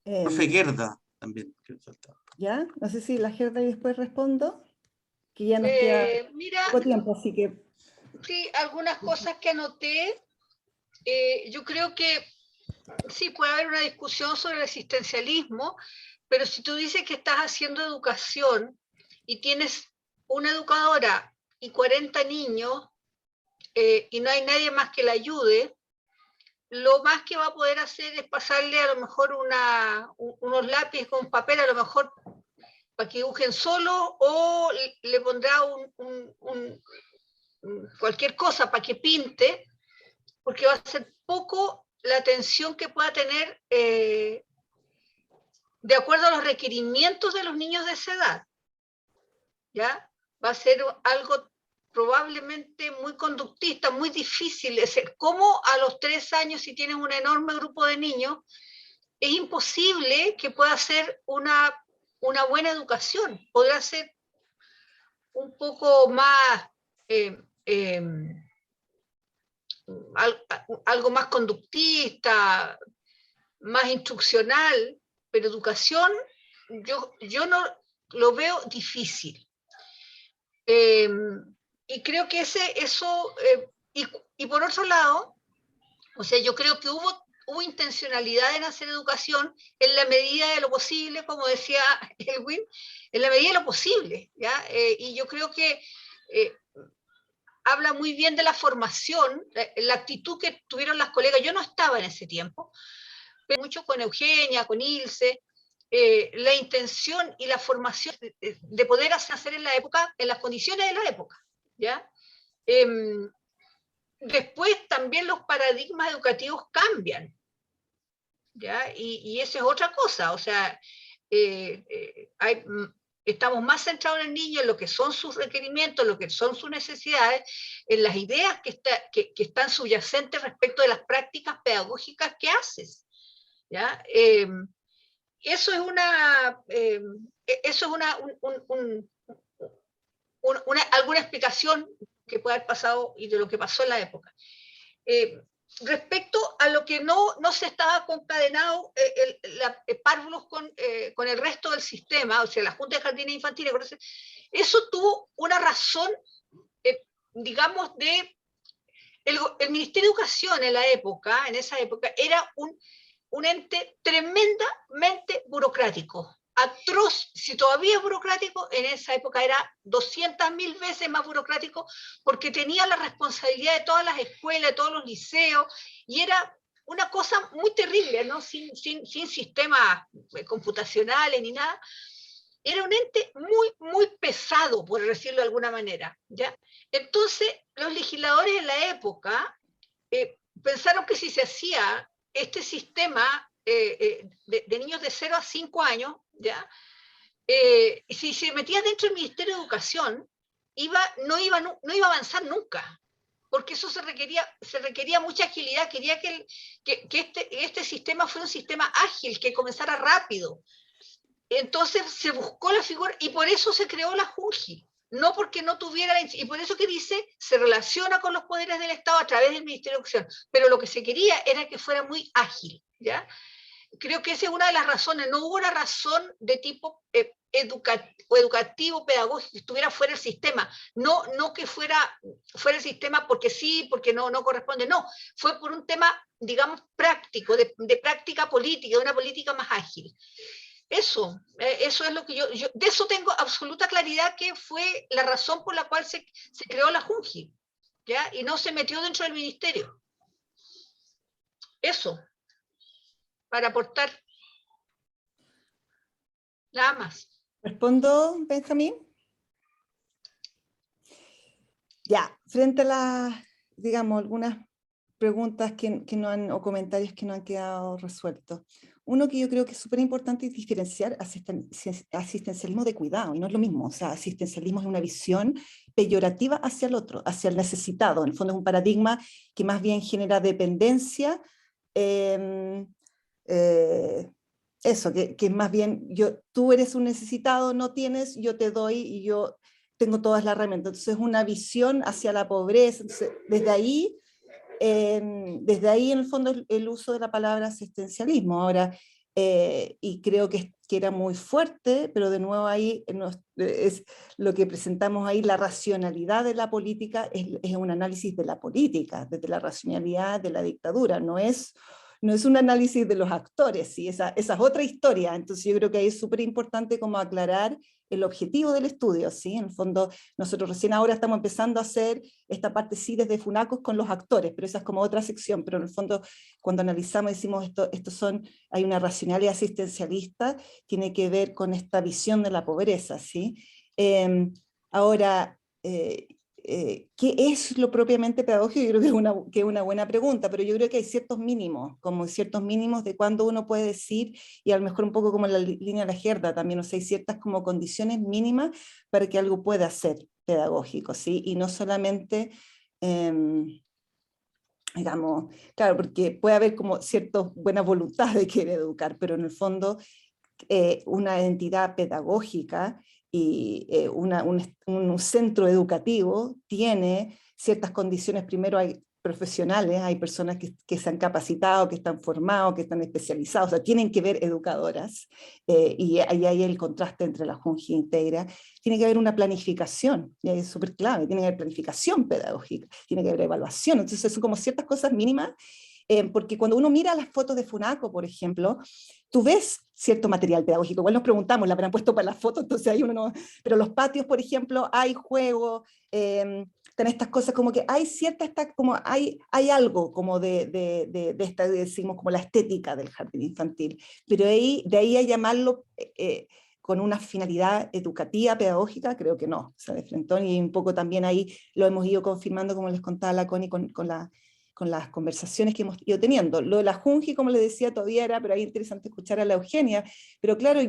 Speaker 1: Profe Gerda también, que faltaba.
Speaker 2: ¿Ya? No sé si la Gerda y después respondo, que ya nos queda
Speaker 7: Mira,
Speaker 2: poco tiempo, así que...
Speaker 7: sí, algunas cosas que anoté. Yo creo que sí puede haber una discusión sobre el existencialismo, pero si tú dices que estás haciendo educación y tienes una educadora y 40 niños y no hay nadie más que la ayude, lo más que va a poder hacer es pasarle a lo mejor unos lápices con papel, a lo mejor para que dibujen solo, o le pondrá cualquier cosa para que pinte, porque va a ser poco la atención que pueda tener de acuerdo a los requerimientos de los niños de esa edad. ¿Ya? Va a ser algo probablemente muy conductista, muy difícil. Es decir, ¿cómo a los 3 años, si tienes un enorme grupo de niños, es imposible que pueda ser una buena educación? Podrá ser un poco más... algo más conductista, más instruccional, pero educación yo no lo veo difícil. Y creo que y por otro lado, o sea, yo creo que hubo intencionalidad en hacer educación en la medida de lo posible, como decía Elwin, en la medida de lo posible, ¿ya? Y yo creo que habla muy bien de la formación, la actitud que tuvieron las colegas. Yo no estaba en ese tiempo, pero mucho con Eugenia, con Ilse, la intención y la formación de poder hacer en la época, en las condiciones de la época, ¿ya? Después también los paradigmas educativos cambian, ¿ya? Y eso es otra cosa, o sea, estamos más centrados en el niño, en lo que son sus requerimientos, en lo que son sus necesidades, en las ideas que están subyacentes respecto de las prácticas pedagógicas que haces, ¿ya? Eso es alguna explicación que puede haber pasado y de lo que pasó en la época. Respecto a lo que no se estaba concadenado párvulos con el resto del sistema, o sea, la Junta de Jardines Infantiles, eso tuvo una razón, digamos, el Ministerio de Educación en esa época, era un ente tremendamente burocrático, atroz, si todavía es burocrático, en esa época era 200.000 veces más burocrático, porque tenía la responsabilidad de todas las escuelas, de todos los liceos, y era una cosa muy terrible, ¿no? Sin sistemas computacionales ni nada. Era un ente muy pesado, por decirlo de alguna manera, ¿ya? Entonces, los legisladores en la época pensaron que si se hacía este sistema de niños de 0 a 5 años, ¿ya? Si se metía dentro del Ministerio de Educación, no iba a avanzar nunca, porque eso se requería mucha agilidad, quería que este sistema fuera un sistema ágil, que comenzara rápido. Entonces se buscó la figura, y por eso se creó la JUNJI, no porque no tuviera, y por eso que dice, se relaciona con los poderes del Estado a través del Ministerio de Educación, pero lo que se quería era que fuera muy ágil, ¿ya? Creo que esa es una de las razones, no hubo una razón de tipo educativo, pedagógico, que estuviera fuera del sistema, no que fuera el sistema porque sí, porque no corresponde, no, fue por un tema, digamos, práctico, de práctica política, de una política más ágil. Eso es lo que yo de eso tengo absoluta claridad, que fue la razón por la cual se creó la JUNJI, ¿ya? Y no se metió dentro del ministerio. Eso, para aportar. Nada más.
Speaker 2: ¿Respondo, Benjamín? Ya, frente a las, digamos, algunas preguntas que no han, o comentarios que no han quedado resueltos. Uno que yo creo que es súper importante es diferenciar asistencialismo de cuidado, y no es lo mismo. O sea, asistencialismo es una visión peyorativa hacia el otro, hacia el necesitado. En el fondo es un paradigma que más bien genera dependencia, eso, que más bien tú eres un necesitado, no tienes, yo te doy y yo tengo todas las herramientas. Entonces es una visión hacia la pobreza. Entonces, desde ahí en el fondo el uso de la palabra asistencialismo. Ahora, y creo que era muy fuerte, pero de nuevo ahí es lo que presentamos ahí, la racionalidad de la política es un análisis de la política, desde la racionalidad de la dictadura, no es un análisis de los actores, ¿sí? Esa es otra historia. Entonces yo creo que ahí es súper importante como aclarar el objetivo del estudio, ¿sí? En el fondo, nosotros recién ahora estamos empezando a hacer esta parte, sí, desde Funacos con los actores, pero esa es como otra sección, pero en el fondo, cuando analizamos, decimos, hay una racionalidad asistencialista, tiene que ver con esta visión de la pobreza, ¿sí? Ahora, ¿qué es lo propiamente pedagógico? Yo creo que es una buena pregunta, pero yo creo que hay ciertos mínimos, como ciertos mínimos de cuando uno puede decir, y a lo mejor un poco como en la línea de la Gerda también, o sea, hay ciertas como condiciones mínimas para que algo pueda ser pedagógico, ¿sí? Y no solamente, digamos, claro, porque puede haber como cierta buena voluntad de querer educar, pero en el fondo una entidad pedagógica y un centro educativo tiene ciertas condiciones. Primero hay profesionales, hay personas que se han capacitado, que están formados, que están especializados, o sea, tienen que ver educadoras, y ahí hay el contraste entre la JUNJI Integra. Tiene que haber una planificación, y ahí es súper clave, tiene que haber planificación pedagógica, tiene que haber evaluación. Entonces son como ciertas cosas mínimas, porque cuando uno mira las fotos de Funaco, por ejemplo, tú ves cierto material pedagógico. Igual nos preguntamos, la habrán puesto para las fotos, entonces ahí uno no... Pero los patios, por ejemplo, hay juego, están estas cosas como que hay como hay algo como de esta, decimos, como la estética del jardín infantil. Pero de ahí a llamarlo con una finalidad educativa, pedagógica, creo que no. O sea, de frentón, y un poco también ahí lo hemos ido confirmando, como les contaba la Connie, con las conversaciones que hemos ido teniendo. Lo de la JUNJI, como les decía, todavía era, pero ahí es interesante escuchar a la Eugenia, pero claro,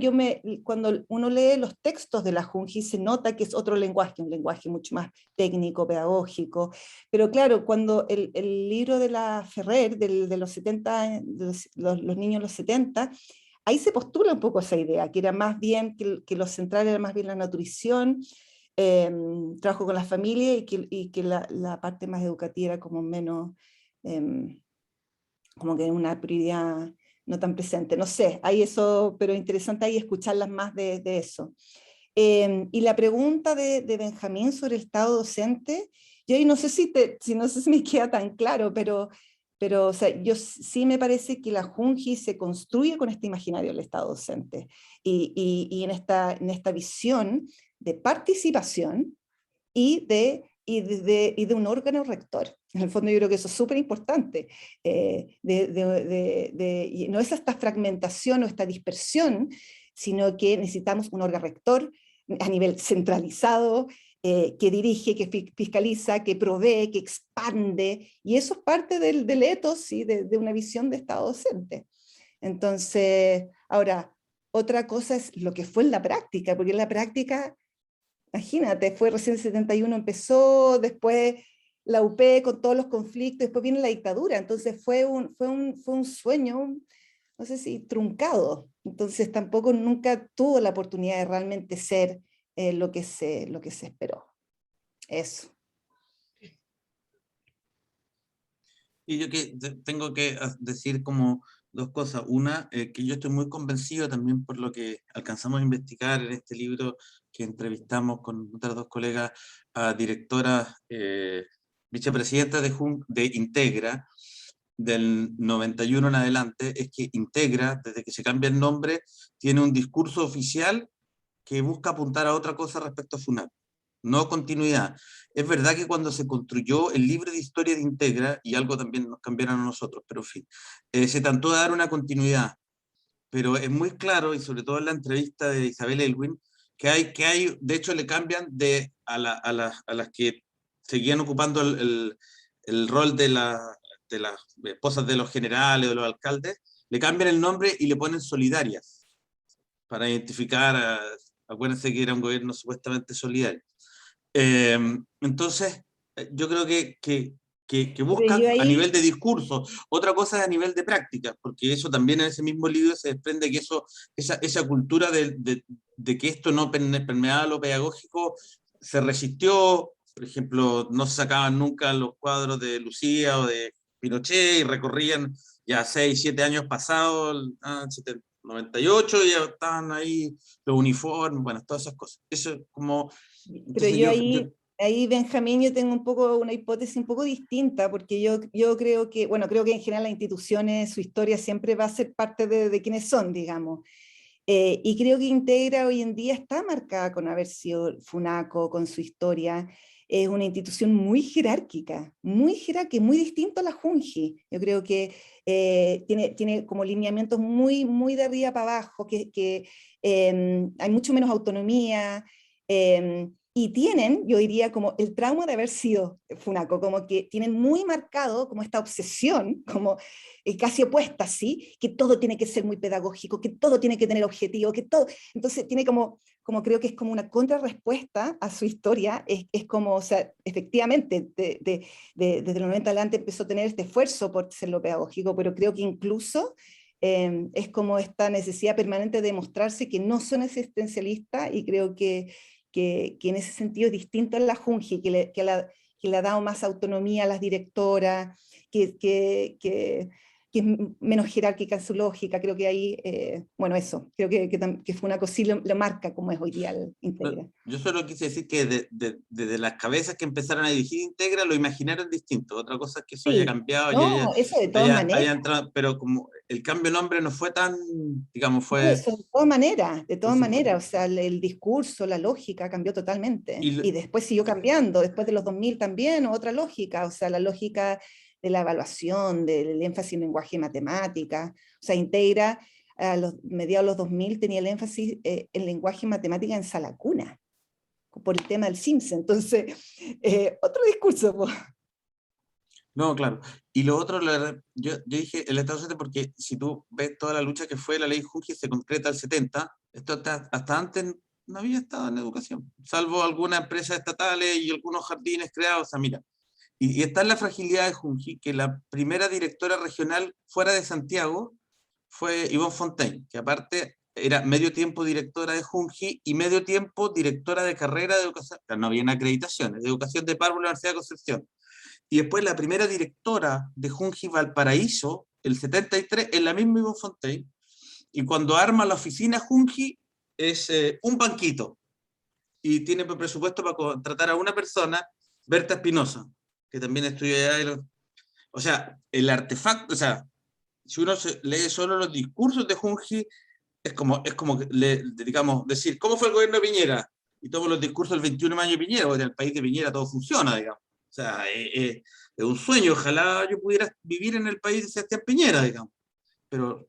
Speaker 2: cuando uno lee los textos de la JUNJI se nota que es otro lenguaje, un lenguaje mucho más técnico, pedagógico, pero claro, cuando el libro de la Ferrer, de los 70, los niños de los 70, ahí se postula un poco esa idea, que era más bien, que lo central era más bien la nutrición, trabajo con la familia, y que la parte más educativa era como menos, como que una prioridad no tan presente. No sé, hay eso, pero interesante ahí escucharlas más de eso. Y la pregunta de Benjamín sobre el estado docente, yo ahí no sé si me queda tan claro, pero pero o sea, yo sí me parece que la Junji se construye con este imaginario del Estado docente y en esta visión de participación y de un órgano rector. En el fondo yo creo que eso es súper importante. Y no es esta fragmentación o esta dispersión, sino que necesitamos un órgano rector a nivel centralizado, que dirige, que fiscaliza, que provee, que expande, y eso es parte del ethos, ¿sí? de una visión de Estado docente. Entonces, ahora, otra cosa es lo que fue en la práctica, porque en la práctica, imagínate, fue recién el 71 empezó, después la UP con todos los conflictos, después viene la dictadura, entonces fue un sueño, no sé si truncado, entonces tampoco nunca tuvo la oportunidad de realmente ser lo que se esperó. Eso.
Speaker 1: Y yo tengo que decir como dos cosas. Una, que yo estoy muy convencido también por lo que alcanzamos a investigar en este libro que entrevistamos con otras dos colegas a directoras, vicepresidentas de Integra, del 91 en adelante, es que Integra, desde que se cambia el nombre, tiene un discurso oficial que busca apuntar a otra cosa respecto a FUNAC, no continuidad. Es verdad que cuando se construyó el libro de historia de Integra, y algo también nos cambiaron a nosotros, pero en fin, se trató de dar una continuidad, pero es muy claro, y sobre todo en la entrevista de Isabel Elwin, que hay de hecho le cambian a las que seguían ocupando el rol de las esposas de los generales o de los alcaldes, le cambian el nombre y le ponen solidarias, para identificar, acuérdense que era un gobierno supuestamente solidario. Entonces, yo creo que buscan
Speaker 2: yo ahí,
Speaker 1: a nivel de discurso, otra cosa es a nivel de práctica, porque eso también en ese mismo libro se desprende que esa cultura de que esto no permeaba lo pedagógico se resistió. Por ejemplo, no se sacaban nunca los cuadros de Lucía o de Pinochet y recorrían ya 6, 7 años pasados, 98, y ya estaban ahí los uniformes, bueno, todas esas cosas. Eso es como...
Speaker 2: pero
Speaker 1: Entonces
Speaker 2: yo ahí, Benjamín, yo tengo una hipótesis un poco distinta, porque yo creo que, bueno, creo que en general las instituciones, su historia siempre va a ser parte de quienes son, digamos. Y creo que Integra hoy en día está marcada con haber sido FUNACO, con su historia. Es una institución muy jerárquica, muy distinto a la Junji. Yo creo que tiene como lineamientos muy de arriba para abajo, que hay mucho menos autonomía, y tienen, yo diría, como el trauma de haber sido FUNACO, como que tienen muy marcado como esta obsesión, como casi opuesta, ¿sí? Que todo tiene que ser muy pedagógico, que todo tiene que tener objetivo, que todo... Entonces tiene como creo que es como una contrarrespuesta a su historia, es como, o sea, efectivamente, desde los 90 adelante empezó a tener este esfuerzo por ser lo pedagógico, pero creo que incluso es como esta necesidad permanente de demostrarse que no son existencialistas, y creo que en ese sentido es distinto en la Junji, que le ha dado más autonomía a las directoras, que es menos jerárquica en su lógica. Creo que ahí, bueno, eso, creo que fue una cosa, sí lo marca como es hoy día el Integra.
Speaker 1: Yo solo quise decir que desde las cabezas que empezaron a dirigir Integra lo imaginaron distinto. Otra cosa es que eso haya
Speaker 2: Sí,
Speaker 1: cambiado,
Speaker 2: no, eso de todas maneras.
Speaker 1: haya entrado, pero como el cambio de nombre no fue tan, digamos,
Speaker 2: No,
Speaker 1: fue...
Speaker 2: eso de todas maneras, o sea, el discurso, la lógica cambió totalmente. Y después siguió cambiando, después de los 2000 también, otra lógica, o sea, la lógica de la evaluación, del énfasis en lenguaje y matemática. O sea, Integra a mediados de los 2000 tenía el énfasis en lenguaje y matemática en sala cuna, por el tema del Simpson. Entonces, otro discurso. Po.
Speaker 1: No, claro. Y lo otro, yo dije el Estado docente porque si tú ves toda la lucha que fue la ley Junji, se concreta el 70, esto hasta antes no había estado en educación, salvo algunas empresas estatales y algunos jardines creados. O sea, mira, y está en la fragilidad de Junji, que la primera directora regional fuera de Santiago fue Yvonne Fontaine, que aparte era medio tiempo directora de Junji y medio tiempo directora de carrera de educación, no había acreditaciones, de educación de párvulo en la Universidad de Concepción. Y después la primera directora de Junji Valparaíso, el 73, es la misma Yvonne Fontaine, y cuando arma la oficina Junji es un banquito, y tiene presupuesto para contratar a una persona, Berta Espinosa, que también estudió allá. o sea, el artefacto, o sea, si uno lee solo los discursos de Junji, es como que digamos, decir, ¿cómo fue el gobierno de Piñera? Y todos los discursos del 21 año de Piñera, porque en el país de Piñera todo funciona, digamos. O sea, es un sueño, ojalá yo pudiera vivir en el país de Sebastián Piñera, digamos. Pero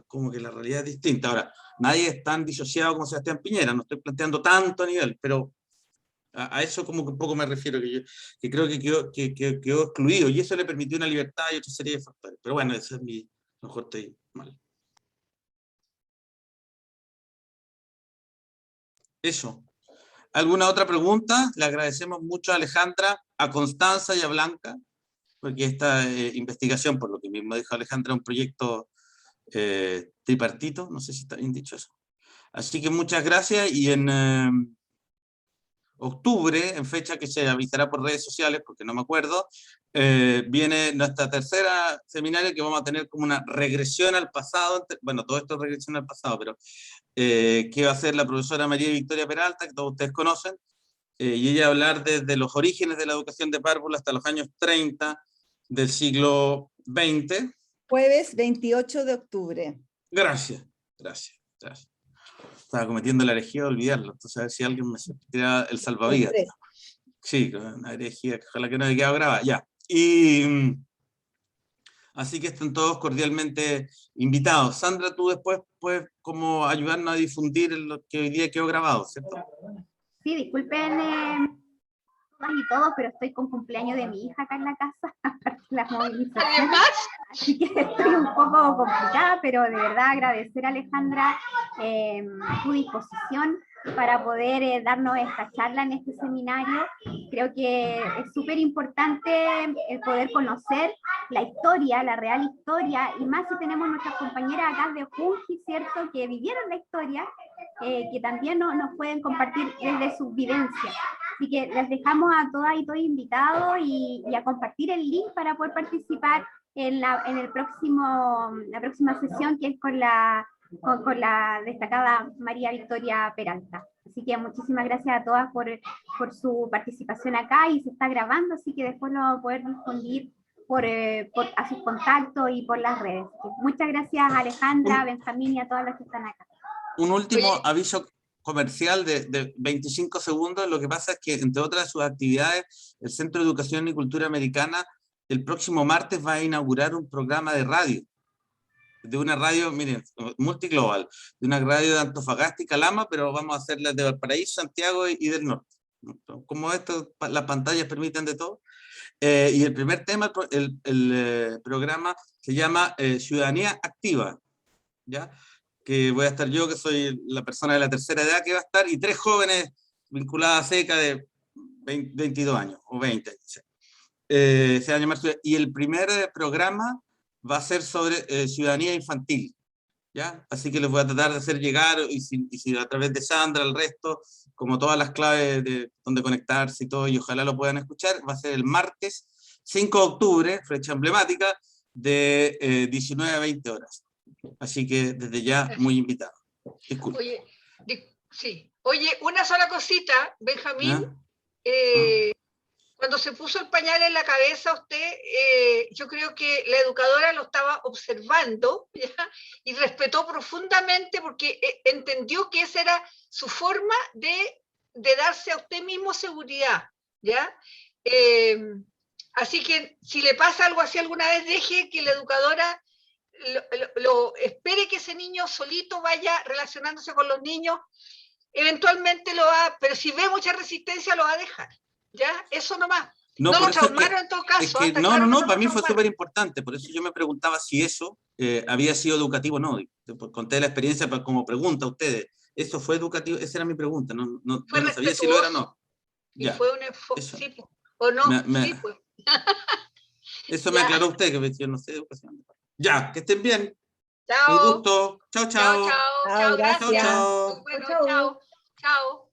Speaker 1: como que la realidad es distinta. Ahora, nadie es tan disociado como Sebastián Piñera, no estoy planteando tanto a nivel, pero a eso como que un poco me refiero, que creo que quedó excluido, y eso le permitió una libertad y otra serie de factores. Pero bueno, ese es a lo mejor estoy mal. Eso. ¿Alguna otra pregunta? Le agradecemos mucho a Alejandra, a Constanza y a Blanca, porque esta investigación, por lo que mismo dijo Alejandra, es un proyecto tripartito, no sé si está bien dicho eso. Así que muchas gracias, y en octubre, en fecha que se avisará por redes sociales, porque no me acuerdo, viene nuestra tercera seminario, que vamos a tener como una regresión al pasado, bueno, todo esto es regresión al pasado, pero que va a ser la profesora María Victoria Peralta, que todos ustedes conocen, y ella va a hablar desde los orígenes de la educación de párvulo hasta los años 30 del siglo XX.
Speaker 2: Jueves 28 de octubre.
Speaker 1: Gracias. Estaba cometiendo la herejía de olvidarlo, entonces a ver si alguien me tira el salvavidas. Sí, una herejía, ojalá que no haya quedado grabada, ya. Y así que están todos cordialmente invitados. Sandra, tú después puedes como ayudarnos a difundir lo que hoy día quedó grabado, ¿cierto?
Speaker 8: Sí, disculpen todas y todos, pero estoy con cumpleaños de mi hija acá en la casa, aparte de las movilizaciones. Así que estoy un poco complicada, pero de verdad agradecer a Alejandra tu disposición para poder darnos esta charla en este seminario. Creo que es súper importante el poder conocer la historia, la real historia, y más si tenemos nuestras compañeras acá de Junji, ¿cierto?, que vivieron la historia, que también nos pueden compartir desde su vivencia. Así que les dejamos a todas y todos invitados y a compartir el link para poder participar en la próxima sesión, que es con la destacada María Victoria Peralta. Así que muchísimas gracias a todas por su participación acá, y se está grabando, así que después lo vamos a poder difundir a sus contactos y por las redes. Muchas gracias a Alejandra, a Benjamín y a todos los que están acá.
Speaker 1: Un último aviso comercial de 25 segundos. Lo que pasa es que, entre otras de sus actividades, el Centro de Educación y Cultura Americana el próximo martes va a inaugurar un programa de radio, de una radio, miren, multiglobal, de una radio de Antofagasta y Calama, pero vamos a hacerla de Valparaíso, Santiago y del norte. Como esto, las pantallas permiten de todo. Y el primer tema, el programa se llama Ciudadanía Activa, ¿ya? Que voy a estar yo, que soy la persona de la tercera edad que va a estar, y 3 jóvenes vinculadas a CECA de 22 años, o 20 años. Se va a llamar, y el primer programa va a ser sobre ciudadanía infantil, ¿ya? Así que les voy a tratar de hacer llegar, y si a través de Sandra, el resto, como todas las claves de dónde conectarse y todo, y ojalá lo puedan escuchar. Va a ser el martes 5 de octubre, fecha emblemática, de 19 a 20 horas. Así que desde ya, muy invitado. Disculpe.
Speaker 7: Oye, una sola cosita, Benjamín. Cuando se puso el pañal en la cabeza usted, yo creo que la educadora lo estaba observando, ¿ya? Y respetó profundamente, porque entendió que esa era su forma de darse a usted mismo seguridad, ¿ya? Así que si le pasa algo así alguna vez, deje que la educadora espere que ese niño solito vaya relacionándose con los niños. Eventualmente lo va, pero si ve mucha resistencia lo va a dejar. ¿Ya? Eso nomás. No lo traumaron en todo caso.
Speaker 1: No, para mí fue súper importante, por eso yo me preguntaba si eso había sido educativo o no. Conté la experiencia como pregunta a ustedes. ¿Eso fue educativo? Esa era mi pregunta, no sabía si lo era o no.
Speaker 7: Ya. Y fue un enfoque, sí, o no, sí, pues.
Speaker 1: Eso me aclaró usted, que yo no sé de educación. Ya, que estén bien.
Speaker 7: Chao.
Speaker 1: Un gusto. Chao, chao.
Speaker 7: Chao, gracias.
Speaker 2: Chao.
Speaker 7: Bueno, chao.